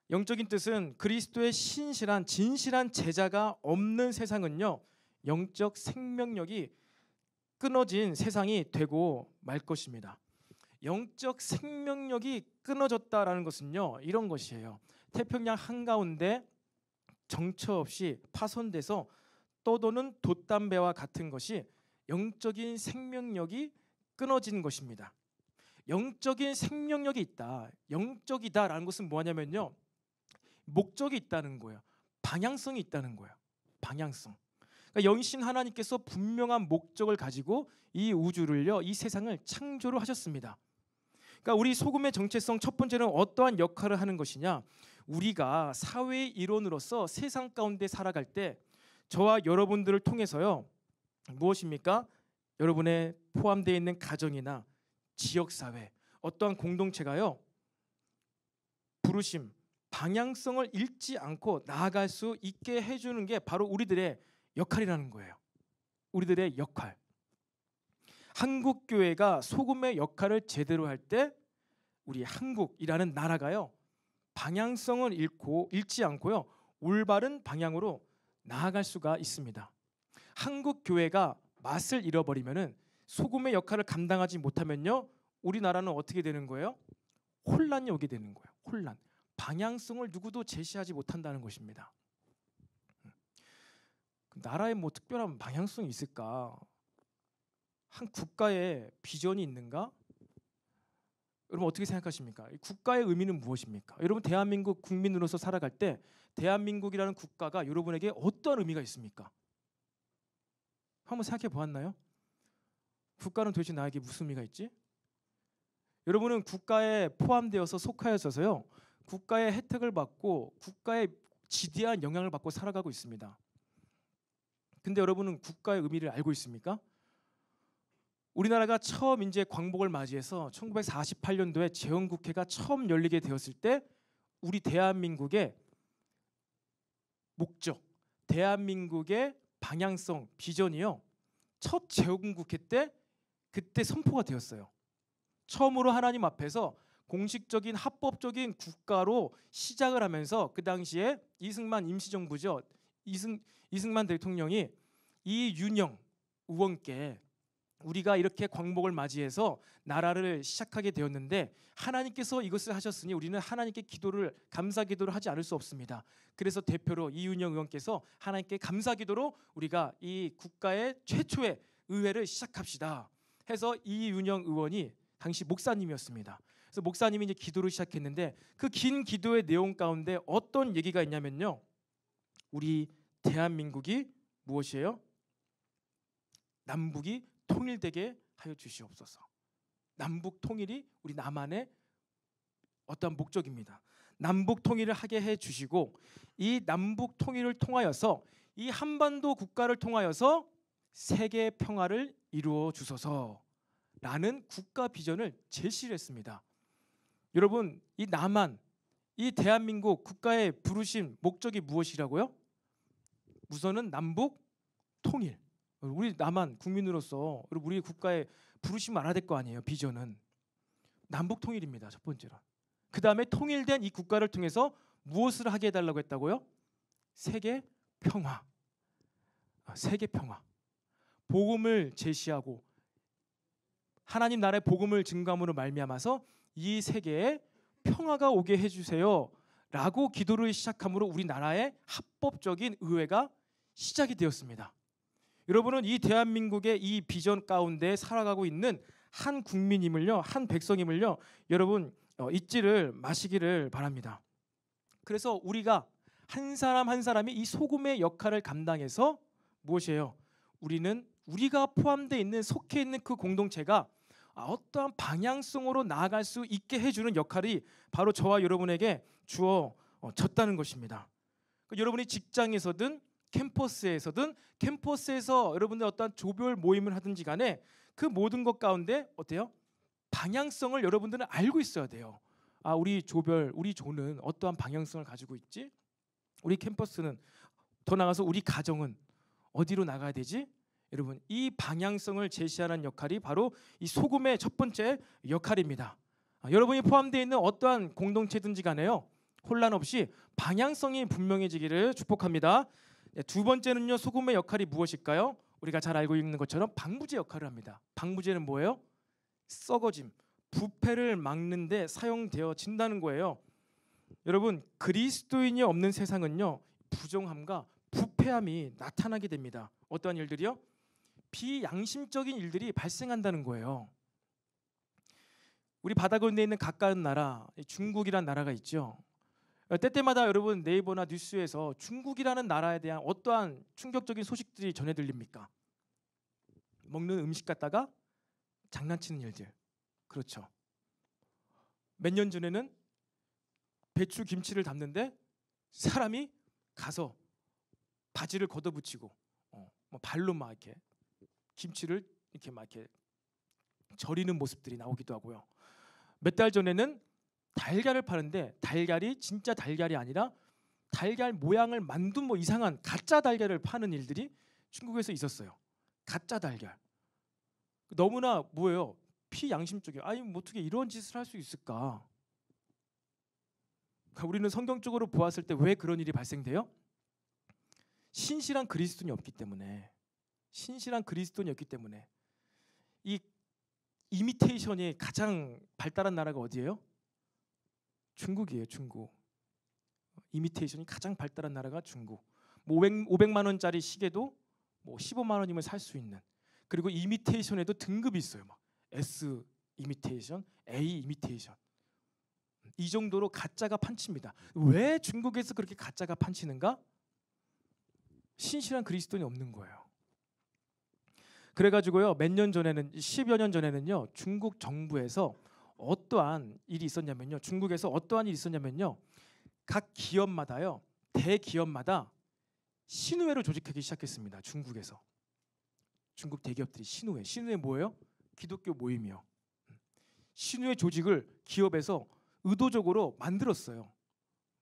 영적인 뜻은 그리스도의 신실한 진실한 제자가 없는 세상은요, 영적 생명력이 끊어진 세상이 되고 말 것입니다. 영적 생명력이 끊어졌다라는 것은요 이런 것이에요. 태평양 한가운데 정처 없이 파손돼서 떠도는 돛담배와 같은 것이 영적인 생명력이 끊어진 것입니다. 영적인 생명력이 있다. 영적이다라는 것은 뭐냐면요, 목적이 있다는 거예요. 방향성이 있다는 거예요. 방향성. 그러니까 영이신 하나님께서 분명한 목적을 가지고 이 우주를요, 이 세상을 창조를 하셨습니다. 그러니까 우리 소금의 정체성 첫 번째는 어떠한 역할을 하는 것이냐? 우리가 사회의 일원으로서 세상 가운데 살아갈 때 저와 여러분들을 통해서요 무엇입니까? 여러분의 포함되어 있는 가정이나 지역사회 어떠한 공동체가요 부르심, 방향성을 잃지 않고 나아갈 수 있게 해주는 게 바로 우리들의 역할이라는 거예요. 우리들의 역할. 한국 교회가 소금의 역할을 제대로 할 때 우리 한국이라는 나라가요 방향성을 잃지 않고요 올바른 방향으로 나아갈 수가 있습니다. 한국 교회가 맛을 잃어버리면은 소금의 역할을 감당하지 못하면요 우리나라는 어떻게 되는 거예요? 혼란이 오게 되는 거예요. 혼란. 방향성을 누구도 제시하지 못한다는 것입니다. 나라에 뭐 특별한 방향성이 있을까? 한 국가의 비전이 있는가? 여러분 어떻게 생각하십니까? 국가의 의미는 무엇입니까? 여러분 대한민국 국민으로서 살아갈 때 대한민국이라는 국가가 여러분에게 어떠한 의미가 있습니까? 한번 생각해 보았나요? 국가는 도대체 나에게 무슨 의미가 있지? 여러분은 국가에 포함되어서 속하여져서요 국가의 혜택을 받고 국가의 지대한 영향을 받고 살아가고 있습니다. 근데 여러분은 국가의 의미를 알고 있습니까? 우리나라가 처음 이제 광복을 맞이해서 1948년도에 제헌국회가 처음 열리게 되었을 때 우리 대한민국의 목적, 대한민국의 방향성, 비전이요 첫 제헌국회 때 그때 선포가 되었어요. 처음으로 하나님 앞에서 공식적인 합법적인 국가로 시작을 하면서 그 당시에 이승만 임시정부죠. 이승만 대통령이 이윤영 의원께 우리가 이렇게 광복을 맞이해서 나라를 시작하게 되었는데 하나님께서 이것을 하셨으니 우리는 하나님께 기도를 감사 기도를 하지 않을 수 없습니다. 그래서 대표로 이윤영 의원께서 하나님께 감사 기도로 우리가 이 국가의 최초의 의회를 시작합시다 해서 이윤영 의원이 당시 목사님이었습니다. 그래서 목사님이 이제 기도를 시작했는데 그 긴 기도의 내용 가운데 어떤 얘기가 있냐면요. 우리 대한민국이 무엇이에요? 남북이 통일되게 하여 주시옵소서. 남북 통일이 우리 남한의 어떤 목적입니다. 남북 통일을 하게 해 주시고 이 남북 통일을 통하여서 이 한반도 국가를 통하여서 세계 평화를 이루어 주소서라는 국가 비전을 제시를 했습니다. 여러분, 이 남한, 이 대한민국 국가의 부르신 목적이 무엇이라고요? 우선은 남북 통일. 우리 남한 국민으로서 우리 국가에 부르시면 알아야 될 거 아니에요. 비전은 남북 통일입니다. 첫 번째로. 그 다음에 통일된 이 국가를 통해서 무엇을 하게 해달라고 했다고요? 세계 평화. 세계 평화. 복음을 제시하고 하나님 나라의 복음을 증거함으로 말미암아서 이 세계에 평화가 오게 해주세요라고 기도를 시작함으로 우리나라의 합법적인 의회가 시작이 되었습니다. 여러분은 이 대한민국의 이 비전 가운데 살아가고 있는 한 국민임을요, 한 백성임을요, 여러분 잊지를 마시기를 바랍니다. 그래서 우리가 한 사람 한 사람이 이 소금의 역할을 감당해서 무엇이에요? 우리는 우리가 포함되어 있는 속해 있는 그 공동체가 어떠한 방향성으로 나아갈 수 있게 해주는 역할이 바로 저와 여러분에게 주어졌다는 것입니다. 여러분이 직장에서든 캠퍼스에서든 캠퍼스에서 여러분들 어떤 조별 모임을 하든지 간에 그 모든 것 가운데 어때요? 방향성을 여러분들은 알고 있어야 돼요. 우리 조별, 우리 조는 어떠한 방향성을 가지고 있지? 우리 캠퍼스는 더 나아가서 우리 가정은 어디로 나가야 되지? 여러분, 이 방향성을 제시하는 역할이 바로 이 소금의 첫 번째 역할입니다. 여러분이 포함되어 있는 어떠한 공동체든지 간에요, 혼란 없이 방향성이 분명해지기를 축복합니다. 두 번째는요, 소금의 역할이 무엇일까요? 우리가 잘 알고 있는 것처럼 방부제 역할을 합니다. 방부제는 뭐예요? 썩어짐, 부패를 막는 데 사용되어진다는 거예요. 여러분, 그리스도인이 없는 세상은요, 부정함과 부패함이 나타나게 됩니다. 어떠한 일들이요? 비양심적인 일들이 발생한다는 거예요. 우리 바다 가운데 있는 가까운 나라, 중국이란 나라가 있죠. 때때마다 여러분 네이버나 뉴스에서 중국이라는 나라에 대한 어떠한 충격적인 소식들이 전해 들립니까? 먹는 음식 갖다가 장난치는 일들. 그렇죠. 몇 년 전에는 배추 김치를 담는데 사람이 가서 바지를 걷어붙이고 뭐 발로 막 이렇게 김치를 이렇게 막 이렇게 절이는 모습들이 나오기도 하고요. 몇 달 전에는 달걀을 파는데 달걀이 진짜 달걀이 아니라 달걀 모양을 만든 뭐 이상한 가짜 달걀을 파는 일들이 중국에서 있었어요. 가짜 달걀. 너무나 뭐예요? 피양심적이에요. 아니 뭐 어떻게 이런 짓을 할 수 있을까? 우리는 성경적으로 보았을 때 왜 그런 일이 발생돼요? 신실한 그리스도인이 없기 때문에. 신실한 그리스도인이 없기 때문에. 이 이미테이션이 가장 발달한 나라가 어디예요? 중국이에요. 중국. 이미테이션이 가장 발달한 나라가 중국. 뭐 500만 원짜리 시계도 뭐 15만 원이면 살 수 있는. 그리고 이미테이션에도 등급이 있어요. 막 S 이미테이션, A 이미테이션. 이 정도로 가짜가 판칩니다. 왜 중국에서 그렇게 가짜가 판치는가? 신실한 그리스도인이 없는 거예요. 그래가지고요, 몇 년 전에는 10여 년 전에는요, 중국 정부에서 어떠한 일이 있었냐면요, 중국에서 어떠한 일이 있었냐면요, 각 기업마다요, 대기업마다 신우회를 조직하기 시작했습니다. 중국에서. 중국 대기업들이 신우회. 신우회 뭐예요? 기독교 모임이요. 신우회 조직을 기업에서 의도적으로 만들었어요.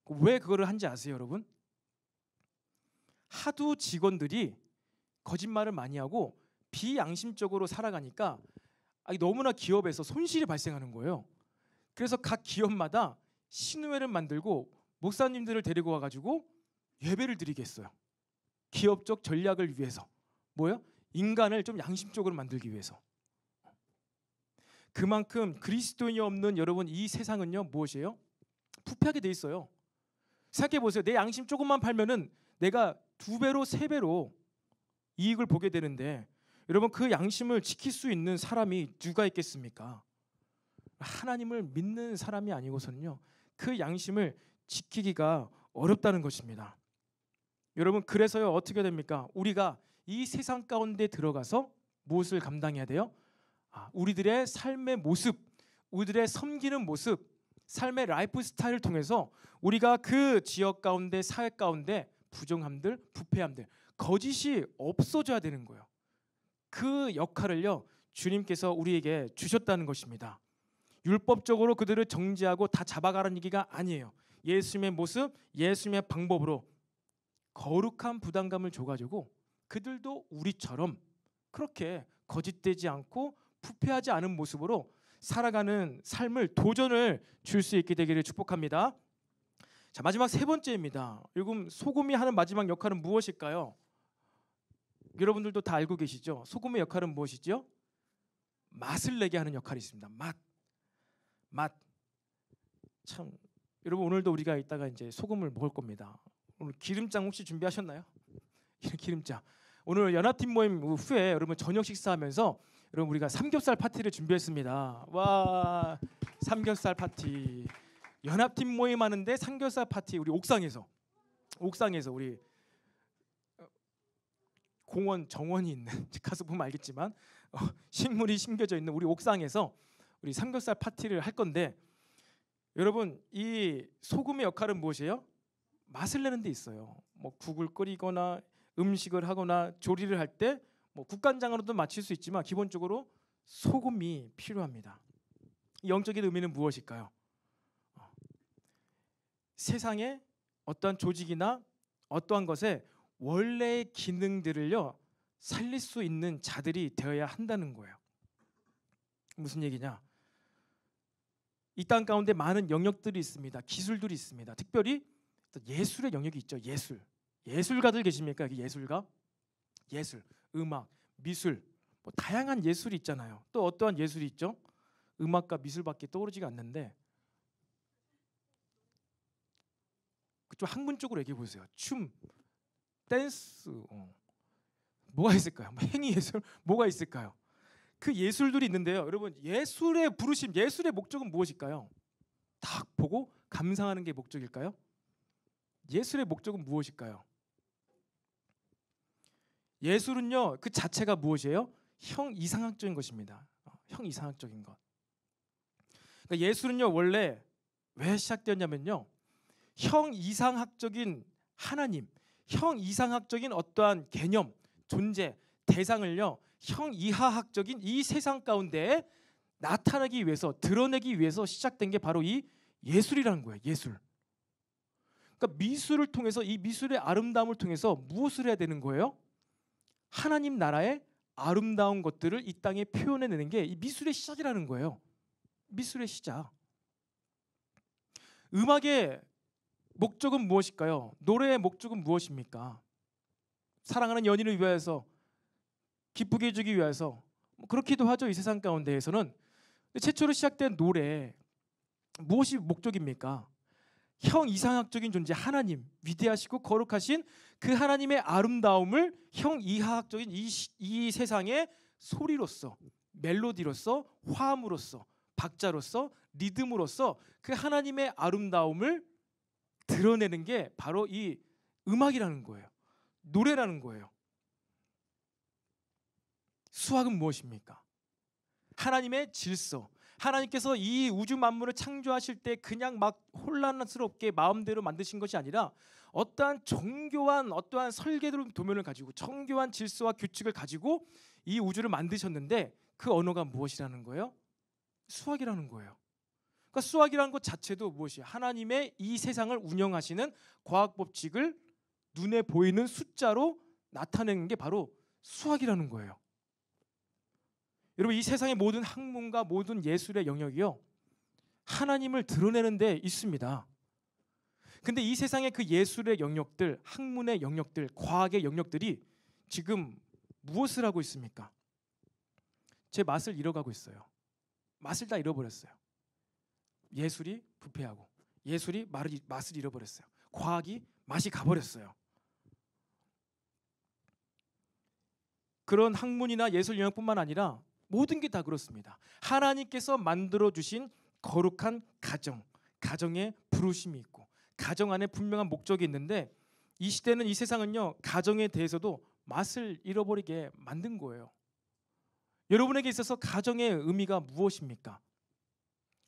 왜 그거를 한지 아세요, 여러분? 하도 직원들이 거짓말을 많이 하고 비양심적으로 살아가니까 너무나 기업에서 손실이 발생하는 거예요. 그래서 각 기업마다 신우회를 만들고 목사님들을 데리고 와가지고 예배를 드리게 했어요. 기업적 전략을 위해서. 뭐예요? 인간을 좀 양심적으로 만들기 위해서. 그만큼 그리스도인이 없는 여러분 이 세상은요 무엇이에요? 부패하게 돼 있어요. 생각해 보세요. 내 양심 조금만 팔면은 내가 2배로 3배로 이익을 보게 되는데 여러분 그 양심을 지킬 수 있는 사람이 누가 있겠습니까? 하나님을 믿는 사람이 아니고서는요 그 양심을 지키기가 어렵다는 것입니다. 여러분 그래서요 어떻게 됩니까? 우리가 이 세상 가운데 들어가서 무엇을 감당해야 돼요? 우리들의 삶의 모습, 우리들의 섬기는 모습, 삶의 라이프 스타일을 통해서 우리가 그 지역 가운데 사회 가운데 부정함들, 부패함들, 거짓이 없어져야 되는 거예요. 그 역할을요 주님께서 우리에게 주셨다는 것입니다. 율법적으로 그들을 정죄하고 다 잡아가라는 얘기가 아니에요. 예수님의 모습, 예수님의 방법으로 거룩한 부담감을 줘가지고 그들도 우리처럼 그렇게 거짓되지 않고 부패하지 않은 모습으로 살아가는 삶을 도전을 줄 수 있게 되기를 축복합니다. 자, 마지막 3번째입니다. 요즘 소금이 하는 마지막 역할은 무엇일까요? 여러분들도 다 알고 계시죠? 소금의 역할은 무엇이죠? 맛을 내게 하는 역할이 있습니다. 맛. 참 여러분 오늘도 우리가 이따가 이제 소금을 먹을 겁니다. 오늘 기름장 혹시 준비하셨나요? 기름장. 오늘 연합팀 모임 후에 여러분 저녁 식사하면서 여러분 우리가 삼겹살 파티를 준비했습니다. 와, 삼겹살 파티. 연합팀 모임 하는데 삼겹살 파티 우리 옥상에서 우리 공원 정원이 있는 가서 보면 알겠지만 식물이 심겨져 있는 우리 옥상에서 우리 삼겹살 파티를 할 건데 여러분 이 소금의 역할은 무엇이에요? 맛을 내는 데 있어요. 뭐 국을 끓이거나 음식을 하거나 조리를 할 때 뭐 국간장으로도 맞출 수 있지만 기본적으로 소금이 필요합니다. 영적인 의미는 무엇일까요? 세상에 어떠한 조직이나 어떠한 것에 원래의 기능들을요 살릴 수 있는 자들이 되어야 한다는 거예요. 무슨 얘기냐? 이 땅 가운데 많은 영역들이 있습니다. 기술들이 있습니다. 특별히 예술의 영역이 있죠. 예술가들 계십니까? 여기 예술가? 예술, 음악, 미술, 뭐 다양한 예술이 있잖아요. 또 어떠한 예술이 있죠? 음악과 미술밖에 떠오르지가 않는데 좀 학문적으로 얘기해 보세요. 춤, 댄스, 뭐가 있을까요? 행위 예술, 뭐가 있을까요? 그 예술들이 있는데요. 여러분 예술의 부르심, 예술의 목적은 무엇일까요? 딱 보고 감상하는 게 목적일까요? 예술의 목적은 무엇일까요? 예술은요 그 자체가 무엇이에요? 형이상학적인 것입니다. 형이상학적인 것. 그러니까 예술은요 원래 왜 시작되었냐면요 형이상학적인 하나님, 형이상학적인 어떠한 개념, 존재, 대상을요 형이하학적인 이 세상 가운데 나타내기 위해서, 드러내기 위해서 시작된 게 바로 이 예술이라는 거예요. 예술. 그러니까 미술을 통해서, 이 미술의 아름다움을 통해서 무엇을 해야 되는 거예요? 하나님 나라의 아름다운 것들을 이 땅에 표현해내는 게 이 미술의 시작이라는 거예요. 미술의 시작. 음악의 목적은 무엇일까요? 노래의 목적은 무엇입니까? 사랑하는 연인을 위하여서, 기쁘게 해주기 위해서, 그렇기도 하죠. 이 세상 가운데에서는. 최초로 시작된 노래, 무엇이 목적입니까? 형이상학적인 존재 하나님, 위대하시고 거룩하신 그 하나님의 아름다움을 형이하학적인 이 세상의 소리로서, 멜로디로서, 화음으로서, 박자로서, 리듬으로서 그 하나님의 아름다움을 드러내는 게 바로 이 음악이라는 거예요. 노래라는 거예요. 수학은 무엇입니까? 하나님의 질서. 하나님께서 이 우주 만물을 창조하실 때 그냥 막 혼란스럽게 마음대로 만드신 것이 아니라 어떠한 정교한 어떠한 설계도를 도면을 가지고 정교한 질서와 규칙을 가지고 이 우주를 만드셨는데 그 언어가 무엇이라는 거예요? 수학이라는 거예요. 그러니까 수학이라는 것 자체도 무엇이에요? 하나님의 이 세상을 운영하시는 과학 법칙을 눈에 보이는 숫자로 나타내는 게 바로 수학이라는 거예요. 여러분 이 세상의 모든 학문과 모든 예술의 영역이요 하나님을 드러내는 데 있습니다. 근데 이 세상의 그 예술의 영역들, 학문의 영역들, 과학의 영역들이 지금 무엇을 하고 있습니까? 제 맛을 잃어가고 있어요. 맛을 다 잃어버렸어요. 예술이 부패하고 예술이 맛을 잃어버렸어요. 과학이 맛이 가버렸어요. 그런 학문이나 예술 영역뿐만 아니라 모든 게 다 그렇습니다. 하나님께서 만들어 주신 거룩한 가정에 부르심이 있고 가정 안에 분명한 목적이 있는데 이 시대는 이 세상은요 가정에 대해서도 맛을 잃어버리게 만든 거예요. 여러분에게 있어서 가정의 의미가 무엇입니까?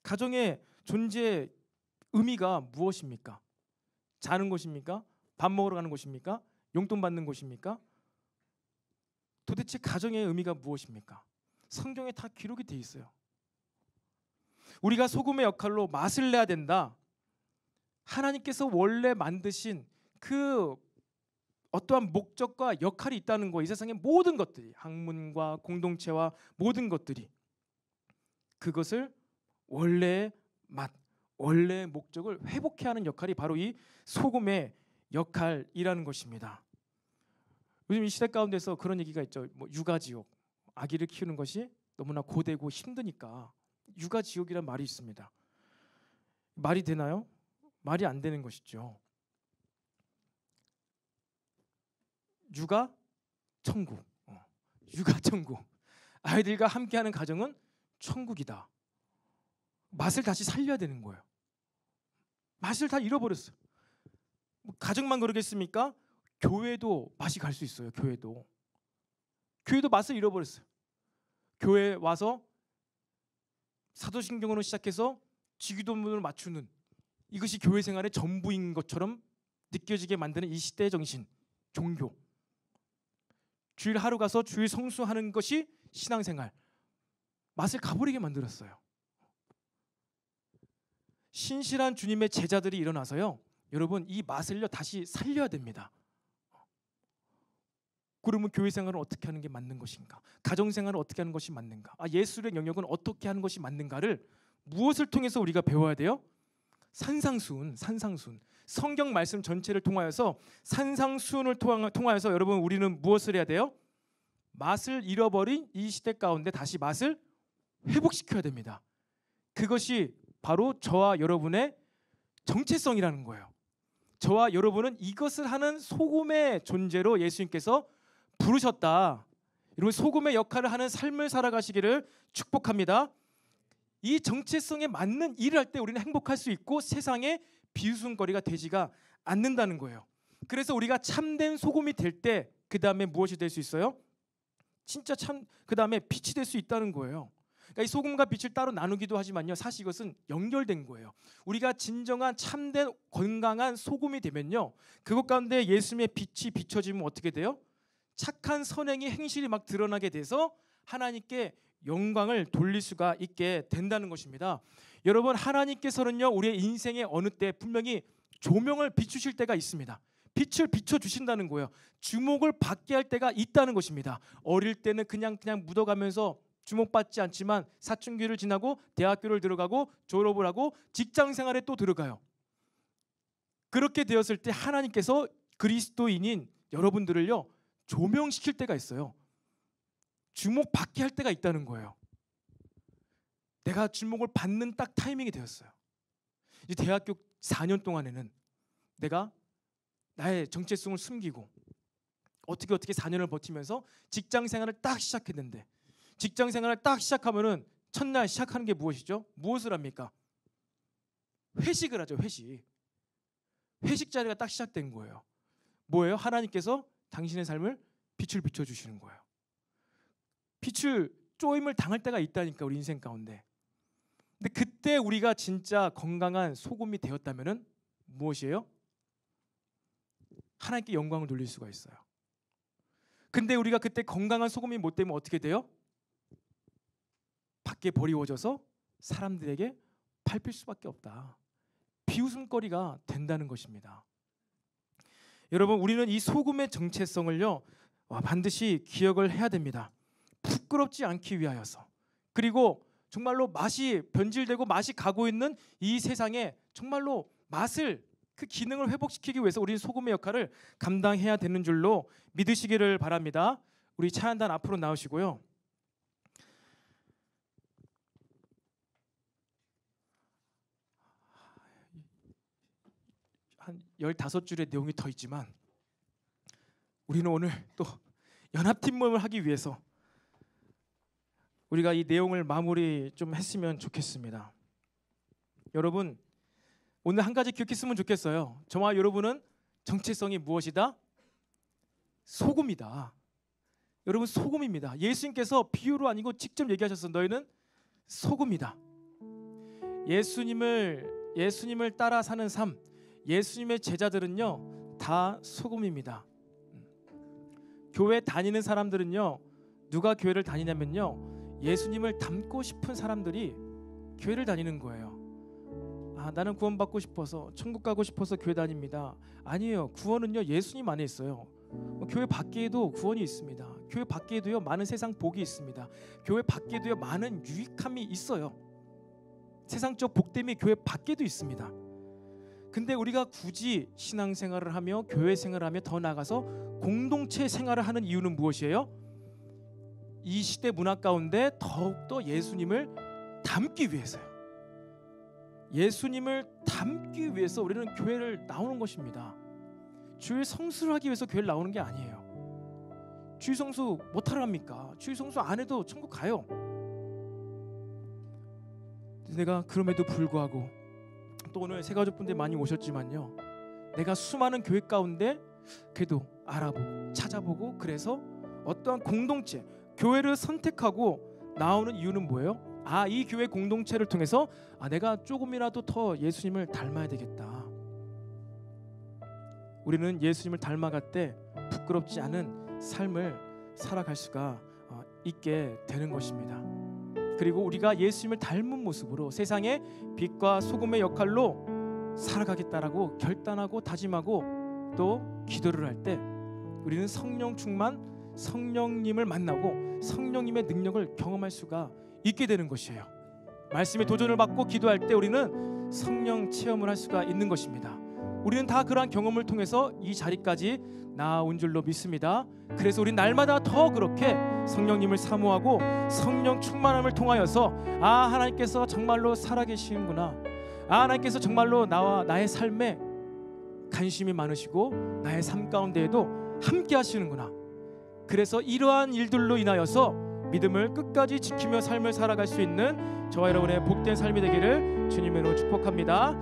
가정의 존재 의미가 무엇입니까? 자는 곳입니까? 밥 먹으러 가는 곳입니까? 용돈 받는 곳입니까? 도대체 가정의 의미가 무엇입니까? 성경에 다 기록이 돼 있어요. 우리가 소금의 역할로 맛을 내야 된다. 하나님께서 원래 만드신 그 어떠한 목적과 역할이 있다는 거, 이 세상의 모든 것들이, 학문과 공동체와 모든 것들이 그것을 원래의 맛, 원래의 목적을 회복해야 하는 역할이 바로 이 소금의 역할이라는 것입니다. 요즘 이 시대 가운데서 그런 얘기가 있죠. 뭐 육아지옥, 아기를 키우는 것이 너무나 고되고 힘드니까 육아지옥이란 말이 있습니다. 말이 되나요? 말이 안 되는 것이죠. 육아 천국, 육아 천국. 아이들과 함께하는 가정은 천국이다. 맛을 다시 살려야 되는 거예요. 맛을 다 잃어버렸어요. 뭐 가정만 그러겠습니까? 교회도 맛이 갈 수 있어요. 교회도 맛을 잃어버렸어요. 교회 와서 사도신경으로 시작해서 주기도문을 맞추는 이것이 교회 생활의 전부인 것처럼 느껴지게 만드는 이 시대의 정신, 종교. 주일 하루 가서 주일 성수하는 것이 신앙생활. 맛을 가버리게 만들었어요. 신실한 주님의 제자들이 일어나서요. 여러분 이 맛을요 다시 살려야 됩니다. 그러면 교회 생활은 어떻게 하는 게 맞는 것인가? 가정 생활은 어떻게 하는 것이 맞는가? 예술의 영역은 어떻게 하는 것이 맞는가를 무엇을 통해서 우리가 배워야 돼요? 산상수훈. 성경 말씀 전체를 통하여서 산상수훈을 통하여서 여러분 우리는 무엇을 해야 돼요? 맛을 잃어버린 이 시대 가운데 다시 맛을 회복시켜야 됩니다. 그것이 바로 저와 여러분의 정체성이라는 거예요. 저와 여러분은 이것을 하는 소금의 존재로 예수님께서 부르셨다. 여러분 소금의 역할을 하는 삶을 살아가시기를 축복합니다. 이 정체성에 맞는 일을 할 때 우리는 행복할 수 있고 세상에 비웃음거리가 되지가 않는다는 거예요. 그래서 우리가 참된 소금이 될 때 그 다음에 무엇이 될 수 있어요? 진짜 그 다음에 빛이 될 수 있다는 거예요. 그러니까 이 소금과 빛을 따로 나누기도 하지만요, 사실 이것은 연결된 거예요. 우리가 진정한 참된 건강한 소금이 되면요, 그것 가운데 예수님의 빛이 비춰지면 어떻게 돼요? 착한 선행의 행실이 막 드러나게 돼서 하나님께 영광을 돌릴 수가 있게 된다는 것입니다. 여러분 하나님께서는요 우리의 인생의 어느 때 분명히 조명을 비추실 때가 있습니다. 빛을 비춰주신다는 거예요. 주목을 받게 할 때가 있다는 것입니다. 어릴 때는 그냥 묻어가면서 주목받지 않지만 사춘기를 지나고 대학교를 들어가고 졸업을 하고 직장생활에 또 들어가요. 그렇게 되었을 때 하나님께서 그리스도인인 여러분들을요 조명시킬 때가 있어요. 주목받게 할 때가 있다는 거예요. 내가 주목을 받는 딱 타이밍이 되었어요. 이 대학교 4년 동안에는 내가 나의 정체성을 숨기고 어떻게 4년을 버티면서 직장 생활을 딱 시작했는데, 직장 생활을 딱 시작하면은 첫날 시작하는 게 무엇이죠? 무엇을 합니까? 회식을 하죠. 회식 자리가 딱 시작된 거예요. 뭐예요? 하나님께서 당신의 삶을 빛을 비춰주시는 거예요. 빛을 쪼임을 당할 때가 있다니까 우리 인생 가운데. 근데 그때 우리가 진짜 건강한 소금이 되었다면은 무엇이에요? 하나님께 영광을 돌릴 수가 있어요. 근데 우리가 그때 건강한 소금이 못 되면 어떻게 돼요? 밖에 버리워져서 사람들에게 밟힐 수밖에 없다. 비웃음거리가 된다는 것입니다. 여러분 우리는 이 소금의 정체성을요 반드시 기억을 해야 됩니다. 부끄럽지 않기 위하여서, 그리고 정말로 맛이 변질되고 맛이 가고 있는 이 세상에 정말로 맛을, 그 기능을 회복시키기 위해서 우리는 소금의 역할을 감당해야 되는 줄로 믿으시기를 바랍니다. 우리 차한단 앞으로 나오시고요. 15줄의 내용이 더 있지만 우리는 오늘 또 연합팀 모임을 하기 위해서 우리가 이 내용을 마무리 좀 했으면 좋겠습니다. 여러분, 오늘 한 가지 기억했으면 좋겠어요. 저와 여러분은 정체성이 무엇이다? 소금이다. 여러분, 소금입니다. 예수님께서 비유로 아니고 직접 얘기하셨어. 너희는 소금이다. 예수님을 따라 사는 삶, 예수님의 제자들은요 다 소금입니다. 교회 다니는 사람들은요, 누가 교회를 다니냐면요, 예수님을 닮고 싶은 사람들이 교회를 다니는 거예요. 나는 구원받고 싶어서, 천국 가고 싶어서 교회 다닙니다. 아니에요. 구원은요 예수님 안에 있어요. 교회 밖에도 구원이 있습니다. 교회 밖에도요 많은 세상 복이 있습니다. 교회 밖에도요 많은 유익함이 있어요. 세상적 복됨이 교회 밖에도 있습니다. 근데 우리가 굳이 신앙생활을 하며 교회 생활을 하며 더 나아가서 공동체 생활을 하는 이유는 무엇이에요? 이 시대 문화 가운데 더욱더 예수님을 닮기 위해서요. 예수님을 닮기 위해서 우리는 교회를 나오는 것입니다. 주일 성수를 하기 위해서 교회를 나오는 게 아니에요. 주일 성수 못하러 합니까? 주일 성수 안 해도 천국 가요. 내가 그럼에도 불구하고 또 오늘 새가족분들 많이 오셨지만요, 내가 수많은 교회 가운데 그래도 알아보고 찾아보고 그래서 어떠한 공동체, 교회를 선택하고 나오는 이유는 뭐예요? 이 교회 공동체를 통해서 내가 조금이라도 더 예수님을 닮아야 되겠다. 우리는 예수님을 닮아갈 때 부끄럽지 않은 삶을 살아갈 수가 있게 되는 것입니다. 그리고 우리가 예수님을 닮은 모습으로 세상의 빛과 소금의 역할로 살아가겠다라고 결단하고 다짐하고 또 기도를 할 때 우리는 성령 충만, 성령님을 만나고 성령님의 능력을 경험할 수가 있게 되는 것이에요. 말씀의 도전을 받고 기도할 때 우리는 성령 체험을 할 수가 있는 것입니다. 우리는 다 그러한 경험을 통해서 이 자리까지 나아온 줄로 믿습니다. 그래서 우리 날마다 더 그렇게 성령님을 사모하고 성령 충만함을 통하여서 하나님께서 정말로 살아계시는구나, 하나님께서 정말로 나의 삶에 관심이 많으시고 나의 삶 가운데에도 함께 하시는구나. 그래서 이러한 일들로 인하여서 믿음을 끝까지 지키며 삶을 살아갈 수 있는 저와 여러분의 복된 삶이 되기를 주님으로 축복합니다.